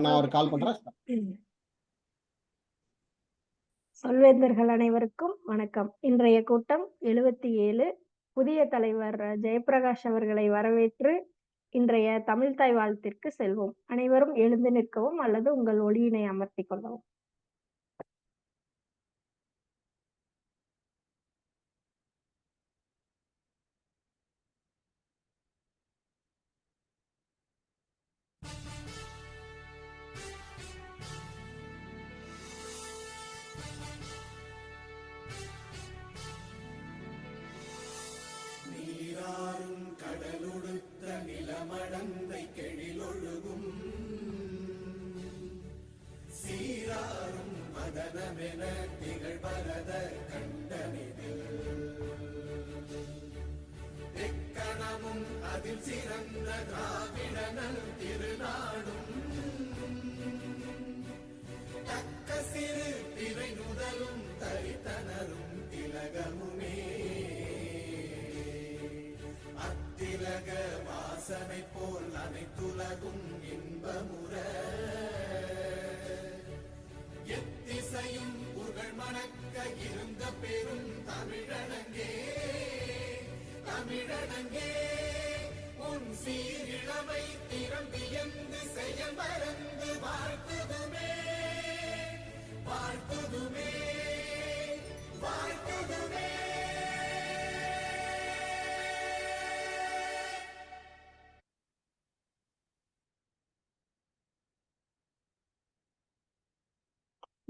நான் ஒரு கால் பண்றேன். சொல்வேந்தர்கள் அனைவருக்கும் வணக்கம். இன்றைய கூட்டம் 77. புதிய தலைவர் ஜெயப்பிரகாஷ் அவர்களை வரவேற்று இன்றைய தமிழ்த்தாய் வாழ்த்திற்கு செல்வோம். அனைவரும் எழுந்து நிற்கவும் அல்லது உங்கள் ஒளியினை அமர்த்திக் கொள்ளவும். நீராறும் கடலுடுத்த நிலமடந்தை கெழிலொழுகும் சீராறும் மதனமென திகழ்வரத கண்டனிதில் எக்கணமும் அதில் சிறந்த திராவிடனல் திருநாடும் தக்க சிறு திரை நுதலும் தரித்தனரும் திலகமுமே அத்திலக வாசனை போல் அனைத்துலகும் இன்பமுற எத்திசையும் புகழ் மணக்க இருந்த பெரும் தமிழனங்கே தமிழனங்கே உன் சீரிழமை திறம்பியந்து செயல் மறந்து வாழ்த்துதுமே வாழ்த்துதுமே வாழ்த்துதுமே.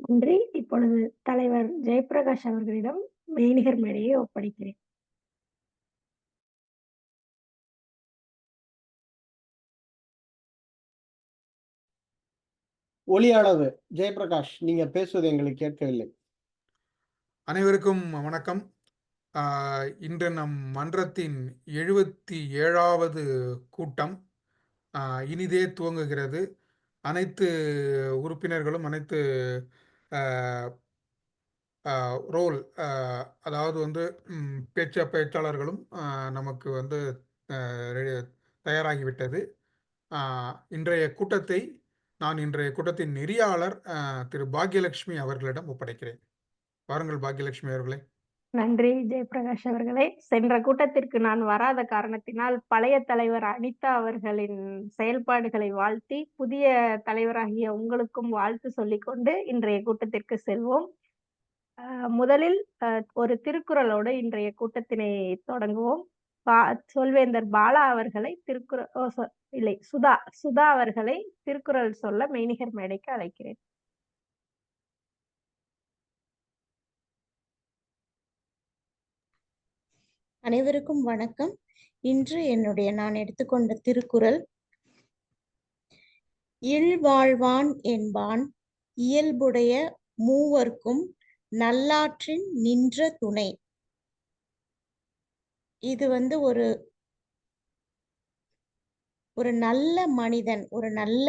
நன்றி. இப்பொழுது தலைவர் ஜெயப்பிரகாஷ் அவர்களிடம் மெய்நிகர் மேடையை ஒப்படைக்கிறேன். ஒலி அளவு ஜெயப்பிரகாஷ், நீங்க பேசுவது எங்களுக்கு கேட்கவில்லை. அனைவருக்கும் வணக்கம். இன்று நம் மன்றத்தின் 77வது கூட்டம் இனிதே துவங்குகிறது. அனைத்து உறுப்பினர்களும் அனைத்து ரோல் அதாவது பேச்சாளர்களும் நமக்கு தயாராகிவிட்டது. இன்றைய கூட்டத்தின் நெறியாளர் திரு பாக்யலட்சுமி அவர்களிடம் ஒப்படைக்கிறேன். வாருங்கள் பாக்யலட்சுமி அவர்களே. நன்றி ஜெயப்பிரகாஷ் அவர்களே. சென்ற கூட்டத்திற்கு நான் வராத காரணத்தினால் பழைய தலைவர் அனிதா அவர்களின் செயல்பாடுகளை வாழ்த்தி புதிய தலைவராகிய உங்களுக்கும் வாழ்த்து சொல்லிக்கொண்டு இன்றைய கூட்டத்திற்கு செல்வோம். முதலில் ஒரு திருக்குறளோடு இன்றைய கூட்டத்தினை தொடங்குவோம். சொல்வேந்தர் பாலா அவர்களை சுதா அவர்களை திருக்குறள் சொல்ல மெய்நிகர் மேடைக்கு அழைக்கிறேன். அனைவருக்கும் வணக்கம். இன்று நான் எடுத்துக்கொண்ட திருக்குறள், இல்வாழ்வான் என்பான் இயல்புடைய மூவர்க்கும் நல்லாற்றின் நின்ற துணை. இது ஒரு நல்ல மனிதன், ஒரு நல்ல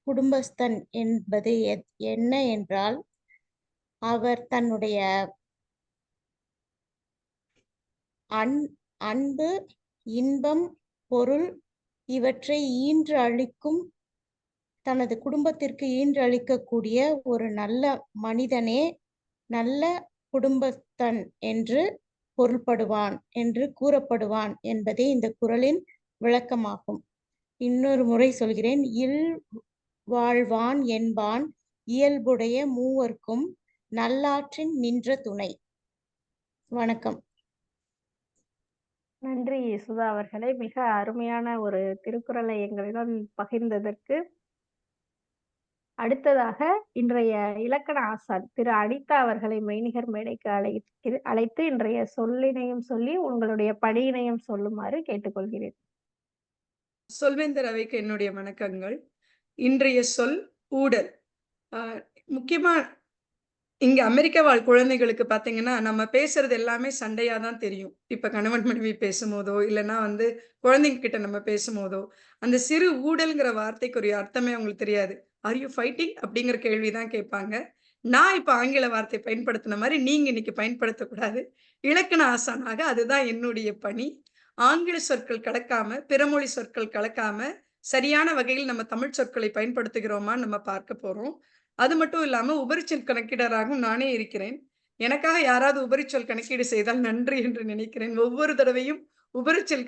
குடும்பஸ்தன் என்பது என்ன என்றால், அவர் தன்னுடைய அன்பு, இன்பம், பொருள் இவற்றை ஈன்று அளிக்கும், தனது குடும்பத்திற்கு ஈன்று அளிக்கக்கூடிய ஒரு நல்ல மனிதனே நல்ல குடும்பஸ்தன் என்று பொருள்படுவான் என்று கூறப்படுவான் என்பதே இந்த குறளின் விளக்கமாகும். இன்னொரு முறை சொல்கிறேன். இல்வாழ்வான் என்பான் இயல்புடைய மூவர்க்கும் நல்லாற்றின் நின்ற துணை. வணக்கம். நன்றி சுதா அவர்களே, மிக அருமையான ஒரு திருக்குறளை எங்களிடம் பகிர்ந்ததற்கு. அடுத்ததாக இன்றைய இலக்கண ஆசான் திரு அனிதா அவர்களை மெய்நிகர் மேடைக்கு அழைத்து இன்றைய சொல்லினையும் சொல்லி உங்களுடைய பணியினையும் சொல்லுமாறு கேட்டுக்கொள்கிறேன். சொல்வேந்தர் அவைக்கு என்னுடைய வணக்கங்கள். இன்றைய சொல் ஊடல். முக்கியமா இங்க அமெரிக்க வாழ் குழந்தைகளுக்கு பாத்தீங்கன்னா, நம்ம பேசுறது எல்லாமே சண்டையா தான் தெரியும். இப்ப கணவன் மனைவி பேசும்போதோ இல்லைன்னா குழந்தைங்க கிட்ட நம்ம பேசும்போதோ அந்த சிறு ஊடல்ங்கிற வார்த்தைக்குரிய அர்த்தமே அவங்களுக்கு தெரியாது. ஆர் யூ ஃபைட்டிங் அப்படிங்கிற கேள்விதான் கேட்பாங்க. நான் இப்ப ஆங்கில வார்த்தை பயன்படுத்தின மாதிரி நீங்க இன்னைக்கு பயன்படுத்தக்கூடாது. இலக்கண ஆசானாக அதுதான் என்னுடைய பணி. ஆங்கில சொற்கள் கலக்காம, பிறமொழி சொற்கள் கலக்காம சரியான வகையில் நம்ம தமிழ் சொற்களை பயன்படுத்துகிறோமா நம்ம பார்க்க போறோம். அது மட்டும் இல்லாம உபரிச்சொல் கணக்கிடராகவும் நானே இருக்கிறேன். எனக்காக யாராவது உபரிச்சொல் கணக்கீடு செய்தால் நன்றி என்று நினைக்கிறேன். ஒவ்வொரு தடவையும் உபரிச்சொல்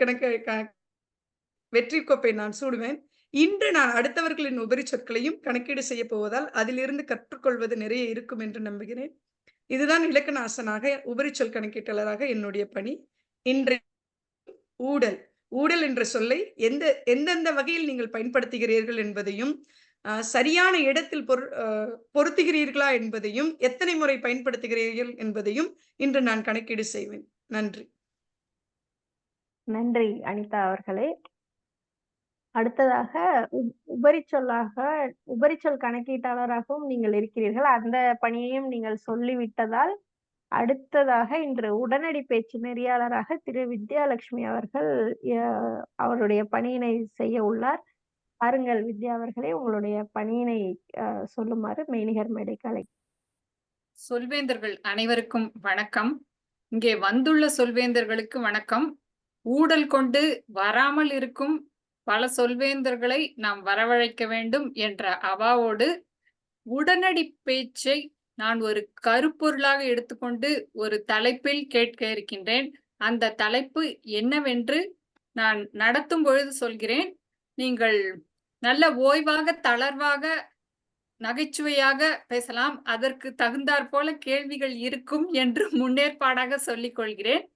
வெற்றி கோப்பை நான் சூடுவேன். இன்று நான் அடுத்தவர்களின் உபரி சொற்களையும் கணக்கீடு செய்ய போவதால் அதிலிருந்து கற்றுக்கொள்வது நிறைய இருக்கும் என்று நம்புகிறேன். இதுதான் இலக்கண ஆசனாக உபரிச்சொல் கணக்கீட்டாளராக என்னுடைய பணி. இன்றைய ஊடல் ஊடல் என்ற சொல்லை எந்தெந்த வகையில் நீங்கள் பயன்படுத்துகிறீர்கள் என்பதையும், சரியான இடத்தில் பொருத்துகிறீர்களா என்பதையும், எத்தனை முறை பயன்படுத்துகிறீர்கள் என்பதையும் இன்று நான் கணக்கீடு செய்வேன். நன்றி. நன்றி அனிதா அவர்களே. அடுத்ததாக உபரிச்சொல் கணக்கீட்டாளராகவும் நீங்கள் இருக்கிறீர்கள். அந்த பணியையும் நீங்கள் சொல்லிவிட்டதால் அடுத்ததாக இன்று உடனடி பேச்சு நெறியாளராக திரு வித்யாலட்சுமி அவர்கள் அவருடைய பணியினை செய்ய உள்ளார். பாருங்கள் வித்யா அவர்களே, உங்களுடைய பணியினை சொல்லுமாறு மெய்நிகர் மேடைக்கு அழைக்கிறேன். சொல்வேந்தர்கள் அனைவருக்கும் வணக்கம். இங்கே வந்துள்ள சொல்வேந்தர்களுக்கு வணக்கம். ஊடல் கொண்டு வராமல் இருக்கும் பல சொல்வேந்தர்களை நாம் வரவழைக்க வேண்டும் என்ற அவாவோடு உடனடி பேச்சை நான் ஒரு கருப்பொருளாக எடுத்துக்கொண்டு ஒரு தலைப்பில் கேட்க இருக்கின்றேன். அந்த தலைப்பு என்னவென்று நான் நடத்தும் பொழுது சொல்கிறேன். நீங்கள் நல்ல ஓய்வாக, தளர்வாக, நகைச்சுவையாக பேசலாம். அதற்கு தகுந்தாற் போல கேள்விகள் இருக்கும் என்று முன்னேற்பாடாக சொல்லிக் கொள்கிறேன்.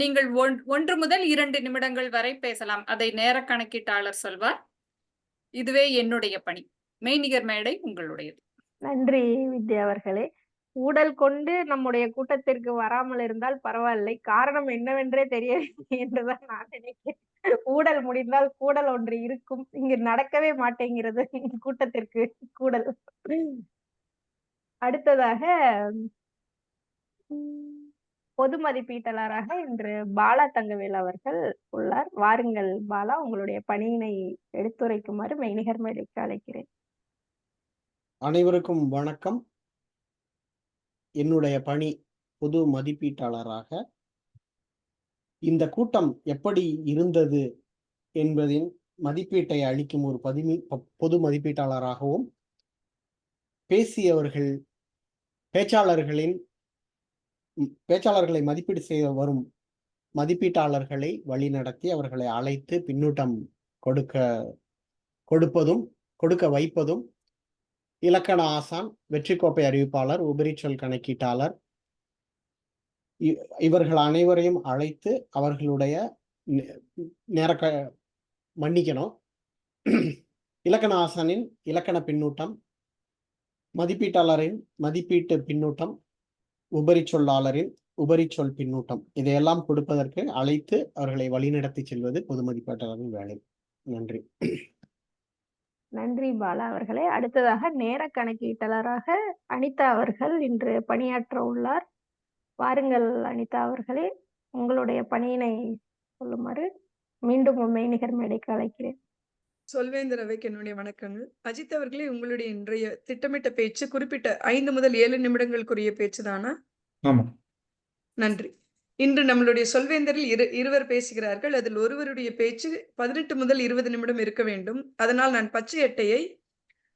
நீங்கள் 1 முதல் 2 நிமிடங்கள் வரை பேசலாம். அதை நேர கணக்கீட்டாளர் சொல்வார். இதுவே என்னுடைய பணி. மெய்நிகர் மேடை உங்களுடையது. நன்றி வித்யா அவர்களே. ஊடல் கொண்டு நம்முடைய கூட்டத்திற்கு வராமல் இருந்தால் பரவாயில்லை. காரணம் என்னவென்றே தெரியவில்லை என்றுதான் நான் நினைக்கிறேன். ஊடல் முடிந்தால் கூடல் ஒன்று இருக்கும். இங்கு நடக்கவே மாட்டேங்கிறது கூட்டத்திற்கு கூடல். அடுத்ததாக பொது மதிப்பீட்டாளராக இன்று பாலா தங்கவேல் அவர்கள் உள்ளார். வாருங்கள் பாலா, உங்களுடைய பணியினை எடுத்துரைக்குமாறு மெய்நிகர் மேடைக்கு அழைக்கிறேன். அனைவருக்கும் வணக்கம். என்னுடைய பணி பொது மதிப்பீட்டாளராக. இந்த கூட்டம் எப்படி இருந்தது என்பதின் மதிப்பீட்டை அளிக்கும் ஒரு பொது மதிப்பீட்டாளராகவும், பேச்சாளர்களை மதிப்பீடு செய்ய வரும் மதிப்பீட்டாளர்களை வழிநடத்தி அவர்களை அழைத்து பின்னூட்டம் கொடுக்க வைப்பதும், இலக்கண ஆசான், வெற்றி கோப்பை அறிவிப்பாளர், உபரிச்சொல் கணக்கீட்டாளர் இவர்கள் அனைவரையும் அழைத்து அவர்களுடைய மன்னிக்கணும் இலக்கண ஆசானின் இலக்கண பின்னூட்டம், மதிப்பீட்டாளரின் மதிப்பீட்டு பின்னூட்டம், உபரிச்சொல்லாளரின் உபரிச்சொல் பின்னூட்டம் இதையெல்லாம் கொடுப்பதற்கு அழைத்து அவர்களை வழிநடத்தி செல்வது பொது மதிப்பீட்டாளரின் வேலை. நன்றி. நன்றி பாலா அவர்களே. அடுத்ததாக நேர கணக்கீட்டாளராக அனிதா அவர்கள் இன்று பணியாற்ற உள்ளார். வாருங்கள் அனிதா அவர்களே, உங்களுடைய பணியினை சொல்லுமாறு மீண்டும் மெய்நிகர் மேடைக்கு அழைக்கிறேன். சொல்வேந்தர் அவைக்கு என்னுடைய வணக்கங்கள். அஜித் அவர்களே, உங்களுடைய இன்றைய திட்டமிட்ட பேச்சு குறிப்பிட்ட 5 முதல் 7 நிமிடங்களுக்குரிய பேச்சு தானா? ஆமாம். நன்றி. இன்று நம்மளுடைய சொல்வேந்தரில் இருவர் பேசுகிறார்கள். அதில் ஒருவருடைய பேச்சு 18 முதல் 20 நிமிடம் இருக்க வேண்டும். அதனால் நான் பச்சை அட்டையை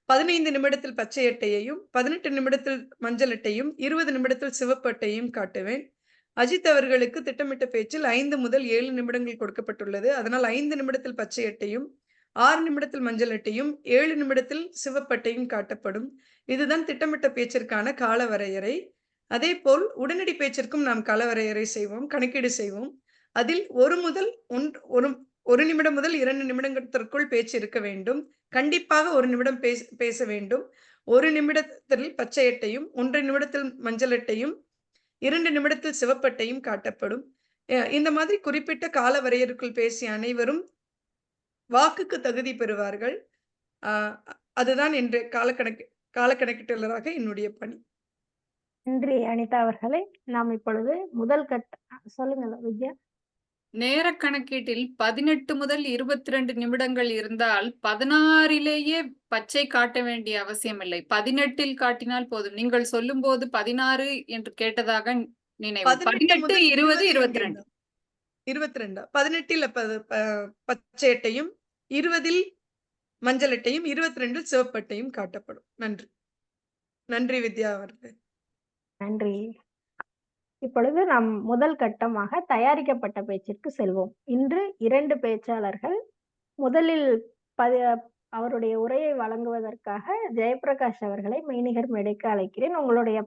15 நிமிடத்தில் பச்சை அட்டையையும், 18 நிமிடத்தில் மஞ்சள் அட்டையும், 20 நிமிடத்தில் சிவப்பு அட்டையும் காட்டுவேன். அஜித் அவர்களுக்கு திட்டமிட்ட பேச்சில் 5 முதல் 7 நிமிடங்கள் கொடுக்கப்பட்டுள்ளது. அதனால் 5 நிமிடத்தில் பச்சை அட்டையும், 6 நிமிடத்தில் மஞ்சள் அட்டையும், 7 நிமிடத்தில் சிவப்பட்டையும் காட்டப்படும். இதுதான் திட்டமிட்ட பேச்சிற்கான கால வரையறை. அதே போல் உடனடி பேச்சிற்கும் நாம் கால வரையறை செய்வோம், கணக்கீடு செய்வோம். அதில் 1 நிமிடம் முதல் 2 நிமிடத்திற்குள் பேச்சு இருக்க வேண்டும். கண்டிப்பாக 1 நிமிடம் பேச வேண்டும். 1 நிமிடத்தில் பச்சை அட்டையும், 1 நிமிடத்தில் மஞ்சள் அட்டையும், 2 நிமிடத்தில் சிவப்பட்டையும் காட்டப்படும். இந்த மாதிரி குறிப்பிட்ட கால வரையறைக்குள் பேசிய அனைவரும் வாக்குக்கு தகுதி பெறுவார்கள். அதுதான் என்று கால கணக்கீட்டாளராக என்னுடைய பணி. நன்றி அனிதா அவர்களே. நாம் இப்பொழுது முதல் சொல்லுங்க வித்யா. நேர கணக்கீட்டில் 18 முதல் 22 நிமிடங்கள் இருந்தால் 16லேயே பச்சை காட்ட வேண்டிய அவசியம் இல்லை. 18ல் காட்டினால் போதும். நீங்கள் சொல்லும் போது 16 என்று கேட்டதாக நினைவு. 18, 20, 22. 18 18ல் பச்சை அட்டையும், 20இல் மஞ்சள் அட்டையும் 22இல் சிவப்பு அட்டையும் காட்டப்படும். நன்றி. நன்றி வித்யா அவர்களே. நன்றி. இப்பொழுது நாம் முதல் கட்டமாக தயாரிக்கப்பட்ட பேச்சிற்கு செல்வோம். இன்று 2 பேச்சாளர்கள். முதலில் அவருடைய உரையை வழங்குவதற்காக ஜெயப்பிரகாஷ் அவர்களை மெய்நிகர் மேடைக்கு அழைக்கிறேன். உங்களுடைய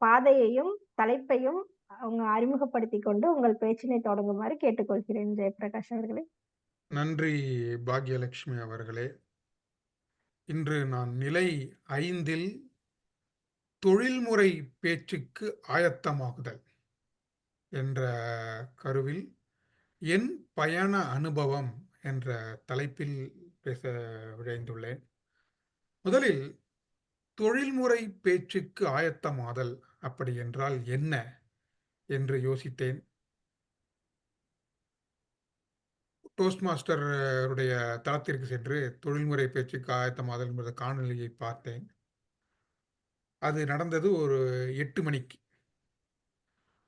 பாதையையும் தலைப்பையும் அவங்க அறிமுகப்படுத்திக் கொண்டு உங்கள் பேச்சினை தொடங்குமாறு கேட்டுக்கொள்கிறேன் ஜெயப்பிரகாஷ் அவர்களே. நன்றி பாக்யலட்சுமி அவர்களே. இன்று நான் நிலை 5இல் தொழில்முறை பேச்சுக்கு ஆயத்தமாகுதல் என்ற கருவில் என் பயண அனுபவம் என்ற தலைப்பில் பேச விழைந்துள்ளேன். முதலில் தொழில்முறை பேச்சுக்கு ஆயத்தமாதல் அப்படி என்றால் என்ன என்று யோசித்தேன். டோஸ்ட்மாஸ்டர் உடைய தளத்திற்கு சென்று தொழில்முறை பேச்சுக்கு ஆயத்தமாதல் என்ற காணொலியை பார்த்தேன். அது நடந்தது ஒரு 8 மணிக்கு.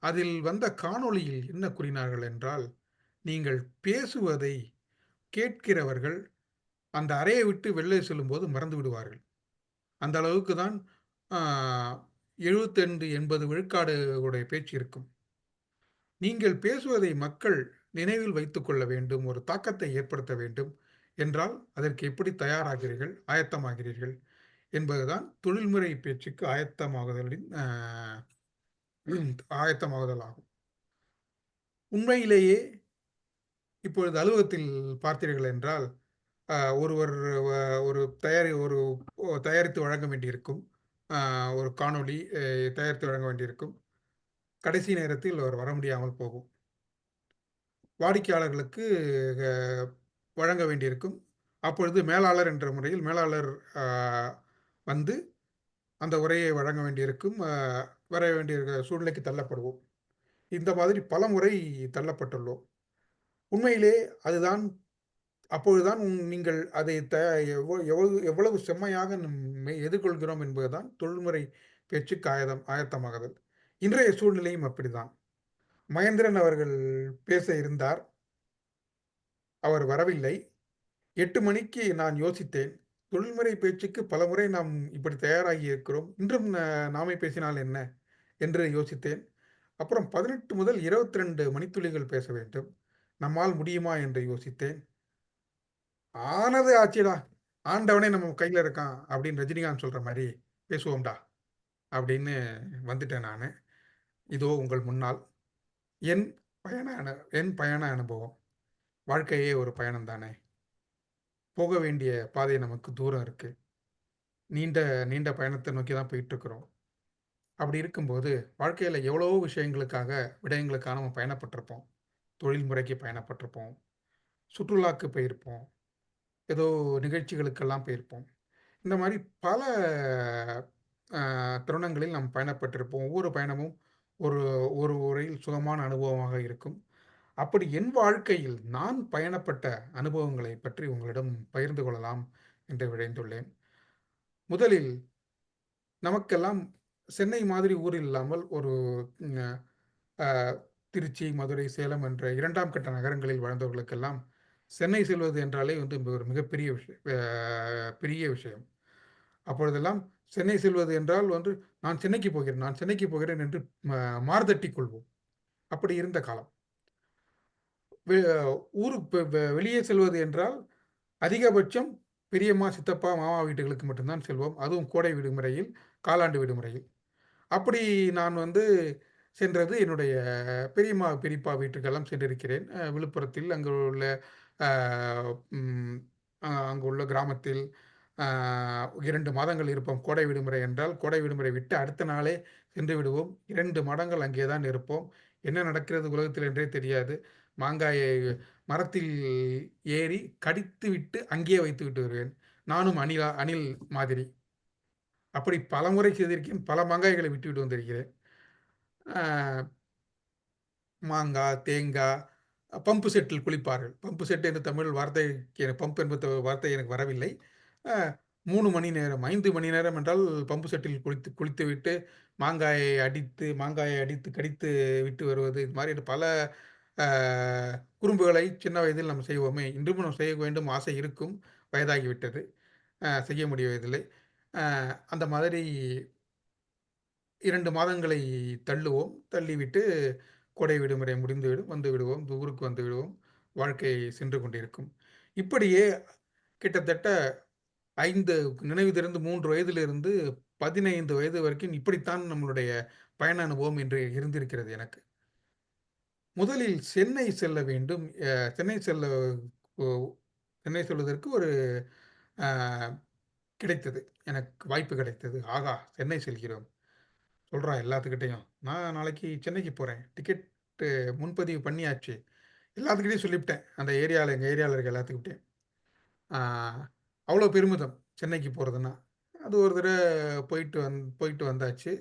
அதில் வந்த காணொளியில் என்ன கூறினார்கள் என்றால், நீங்கள் பேசுவதை கேட்கிறவர்கள் அந்த அறையை விட்டு வெளியே செல்லும்போது மறந்து விடுவார்கள். அந்த அளவுக்கு தான் 75-80 விழுக்காடு உடைய பேச்சு இருக்கும். நீங்கள் பேசுவதை மக்கள் நினைவில் வைத்துக் கொள்ள வேண்டும், ஒரு தாக்கத்தை ஏற்படுத்த வேண்டும் என்றால் அதற்கு எப்படி தயாராகிறீர்கள், ஆயத்தமாகிறீர்கள் என்பதுதான் தொழில்முறை பேச்சுக்கு ஆயத்தமாகுதல் ஆகும். உண்மையிலேயே இப்பொழுது அலுவலகத்தில் பார்த்தீர்கள் என்றால் ஒருவர் ஒரு தயாரித்து வழங்க வேண்டியிருக்கும், ஒரு காணொளி தயாரித்து வழங்க வேண்டியிருக்கும். கடைசி நேரத்தில் அவர் வர முடியாமல் போகும். வாடிக்கையாளர்களுக்கு வழங்க வேண்டியிருக்கும். அப்பொழுது மேலாளர் என்ற முறையில் மேலாளர் வந்து அந்த உரையை வழங்க வேண்டியிருக்கும். வர வேண்டிய சூழ்நிலைக்கு தள்ளப்படுவோம். இந்த மாதிரி பல முறை தள்ளப்பட்டுள்ளோம். உண்மையிலே அதுதான் அப்பொழுதுதான் நீங்கள் அதை எவ்வளவு செம்மையாக எதிர்கொள்கிறோம் என்பதுதான் தொழில்முறை பேச்சுக்கு ஆயத்தமாகுதல். இன்றைய சூழ்நிலையும் அப்படிதான். மகேந்திரன் அவர்கள் பேச இருந்தார், அவர் வரவில்லை. 8 மணிக்கு நான் யோசித்தேன், தொழில்முறை பேச்சுக்கு பல முறை நாம் இப்படி தயாராகி இருக்கிறோம், இன்றும் நாமே பேசினால் என்ன என்று யோசித்தேன். அப்புறம் 18 முதல் 22 மணித்துளிகள் பேச வேண்டும், நம்மால் முடியுமா என்று யோசித்தேன். ஆனது ஆச்சுடா, ஆண்டவனே நம்ம கையில் இருக்கான் அப்படின்னு ரஜினிகாந்த் சொல்ற மாதிரி பேசுவோம்டா அப்படின்னு வந்துட்டேன் நான். இதோ உங்கள் முன்னால் என் பயண அனுபவம். வாழ்க்கையே ஒரு பயணம் தானே. போக வேண்டிய பாதை நமக்கு தூரம் இருக்கு. நீண்ட பயணத்தை நோக்கி தான் போயிட்டு இருக்கிறோம். அப்படி இருக்கும்போது வாழ்க்கையில் எவ்வளவோ விடயங்களுக்காக நம்ம பயணப்பட்டிருப்போம். தொழில்முறைக்கு பயணப்பட்டிருப்போம், சுற்றுலாக்கு போயிருப்போம், ஏதோ நிகழ்ச்சிகளுக்கெல்லாம் போயிருப்போம். இந்த மாதிரி பல தருணங்களில் நாம் பயணப்பட்டிருப்போம். ஒவ்வொரு பயணமும் ஒரு உரையில் சுகமான அனுபவமாக இருக்கும். அப்படி என் வாழ்க்கையில் நான் பயணப்பட்ட அனுபவங்களை பற்றி உங்களிடம் பகிர்ந்து கொள்ளலாம் என்று விழைந்துள்ளேன். முதலில் நமக்கெல்லாம் சென்னை மாதிரி ஊரில் இல்லாமல் ஒரு திருச்சி, மதுரை, சேலம் என்ற 2ஆம் கட்ட நகரங்களில் வாழ்ந்தவர்களுக்கெல்லாம் சென்னை செல்வது என்றாலே ஒரு மிகப்பெரிய பெரிய விஷயம். அப்பொழுதெல்லாம் சென்னை செல்வது என்றால் நான் சென்னைக்கு போகிறேன் என்று மார்தட்டி கொள்வோம். அப்படி இருந்த காலம். ஊருக்கு வெளியே செல்வது என்றால் அதிகபட்சம் பெரியம்மா, சித்தப்பா, மாமா வீட்டுகளுக்கு மட்டும்தான் செல்வோம். அதுவும் கோடை விடுமுறையில், காலாண்டு விடுமுறையில். அப்படி நான் சென்றது என்னுடைய பெரியம்மா, பெரியப்பா வீட்டுக்கெல்லாம் சென்றிருக்கிறேன். விழுப்புரத்தில் அங்குள்ள கிராமத்தில் 2 மாதங்கள் இருப்போம். கோடை விடுமுறை என்றால் கோடை விடுமுறை விட்டு அடுத்த நாளே சென்று விடுவோம். 2 மாதங்கள் அங்கே தான் இருப்போம். என்ன நடக்கிறது உலகத்தில் என்றே தெரியாது. மாங்காயை மரத்தில் ஏறி கடித்து விட்டு அங்கேயே வைத்து விட்டு வருவேன். நானும் அணில் மாதிரி அப்படி பல முறை செய்திருக்கேன். பல மாங்காய்களை விட்டு வந்திருக்கிறேன். மாங்காய், தேங்காய், பம்பு செட்டில் குளிப்பார்கள். பம்பு செட் என்று தமிழ் வார்த்தை, பம்ப் என்பது வார்த்தை எனக்கு வரவில்லை. 3 மணி நேரம் 5 மணி நேரம் என்றால் பம்பு செட்டில் குளித்து விட்டு மாங்காயை அடித்து கடித்து விட்டு வருவது, இது மாதிரி பல குறும்புகளை சின்ன வயதில் நம்ம செய்வோமே, இன்றும் நம்ம செய்ய வேண்டும் ஆசை இருக்கும், வயதாகிவிட்டது, செய்ய முடிவதில்லை. அந்த மாதிரி 2 மாதங்களை தள்ளுவோம். தள்ளிவிட்டு கோடை விடுமுறை முடிந்துவிடும். வந்து விடுவோம். ஊருக்கு வந்து விடுவோம். வாழ்க்கை சென்று கொண்டிருக்கும். இப்படியே கிட்டத்தட்ட 5 நினைவு தெரிந்து 3 வயதிலிருந்து 15 வயது வரைக்கும் இப்படித்தான் நம்மளுடைய பயண அனுபவம் என்று இருந்திருக்கிறது எனக்கு. முதலில் சென்னை செல்ல வேண்டும். சென்னை செல்ல ஒ சென்னை செல்வதற்கு ஒரு அ கிடைத்தது. எனக்கு வாய்ப்பு கிடைத்தது. ஆகா! சென்னை செல்கிறோம். சொல்றான் எல்லாத்துக்கிட்டயும். நான் நாளைக்கு சென்னைக்கு போறேன். டிக்கெட்டு முன்பதிவு பண்ணியாச்சு. எல்லாத்துக்கிட்டயும் சொல்லிப்புட்டேன். அந்த ஏரியால எங்க ஏரியால இருக்க எல்லாத்துக்கிட்டயும். ஆ அவ்வளோ பெருமிதம் சென்னைக்கு போறதுன்னா. அது ஒரு போயிட்டு வந்தாச்சு.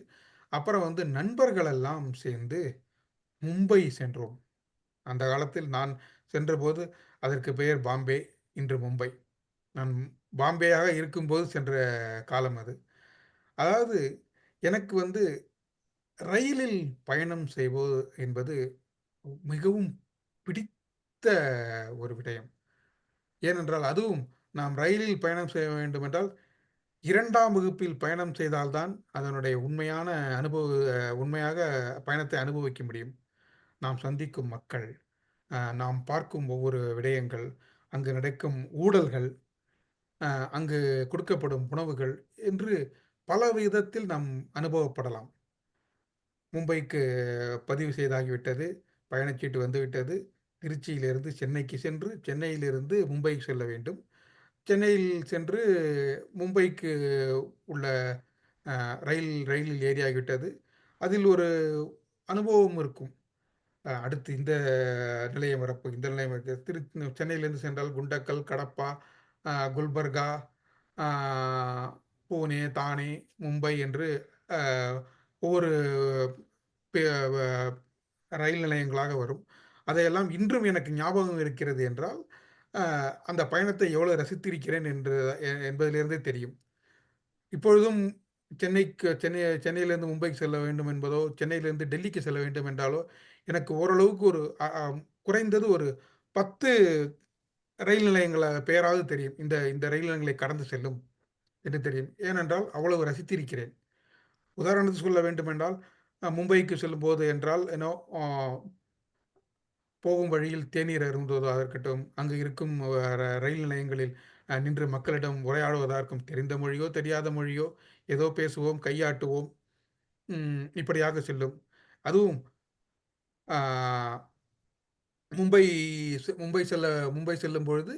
அப்புறம் வந்து நண்பர்கள் எல்லாம் சேர்ந்து மும்பை சென்றோம். அந்த காலத்தில் நான் சென்றபோது அதற்கு பெயர் பாம்பே, இன்று மும்பை. நான் பாம்பேயாக இருக்கும்போது சென்ற காலம் அது. அதாவது எனக்கு வந்து ரயிலில் பயணம் செய்வது என்பது மிகவும் பிடித்த ஒரு விடயம். ஏனென்றால் அதுவும் நாம் ரயிலில் பயணம் செய்ய வேண்டுமென்றால் 2ஆம் வகுப்பில் பயணம் செய்தால் தான் அதனுடைய உண்மையாக பயணத்தை அனுபவிக்க முடியும். நாம் சந்திக்கும் மக்கள், நாம் பார்க்கும் ஒவ்வொரு விடயங்கள், அங்கு நடக்கும் ஊடல்கள், அங்கு கொடுக்கப்படும் உணவுகள் என்று பல விதத்தில் நாம் அனுபவப்படலாம். மும்பைக்கு பதிவு செய்தாகிவிட்டது. பயணச்சீட்டு வந்துவிட்டது. திருச்சியிலிருந்து சென்னைக்கு சென்று, சென்னையிலிருந்து மும்பைக்கு செல்ல வேண்டும். சென்னையில் சென்று மும்பைக்கு உள்ள ரயிலில் ஏறியாகிவிட்டது. அதில் ஒரு அனுபவம் இருக்கும். அடுத்து இந்த நிலையம் இந்த நிலையம் சென்னையிலேருந்து சென்றால் குண்டக்கல், கடப்பா, குல்பர்கா, ஆ பூனே, தானே, மும்பை என்று அ ஒவ்வொரு பெ வ ரயில் நிலையங்களாக வரும். அதையெல்லாம் இன்றும் எனக்கு ஞாபகம் இருக்கிறது என்றால், அந்த பயணத்தை எவ்வளவு ரசித்திருக்கிறேன் என்பதிலிருந்தே தெரியும். இப்பொழுதும் சென்னையிலிருந்து மும்பைக்கு செல்ல வேண்டும் என்பதோ, சென்னையிலிருந்து டெல்லிக்கு செல்ல வேண்டும் என்றாலோ, எனக்கு ஓரளவுக்கு ஒரு குறைந்தது ஒரு 10 ரயில் நிலையங்கள பெயராவது தெரியும். இந்த இந்த ரயில் நிலையங்களை கடந்து செல்லும் என்று தெரியும். ஏனென்றால் அவ்வளவு ரசித்திருக்கிறேன். உதாரணத்துக்கு சொல்ல வேண்டுமென்றால், மும்பைக்கு செல்லும்போது என்றால் அ போகும் வழியில் தேநீர் அருந்துவதாக இருக்கட்டும், அங்கு இருக்கும் ரயில் நிலையங்களில் நின்று மக்களிடம் உரையாடுவதாக இருக்கும். தெரிந்த மொழியோ, தெரியாத மொழியோ ஏதோ பேசுவோம், கையாட்டுவோம். இப்படியாக செல்லும். அதுவும் ஆ மும்பை மும்பை செல்லும் பொழுது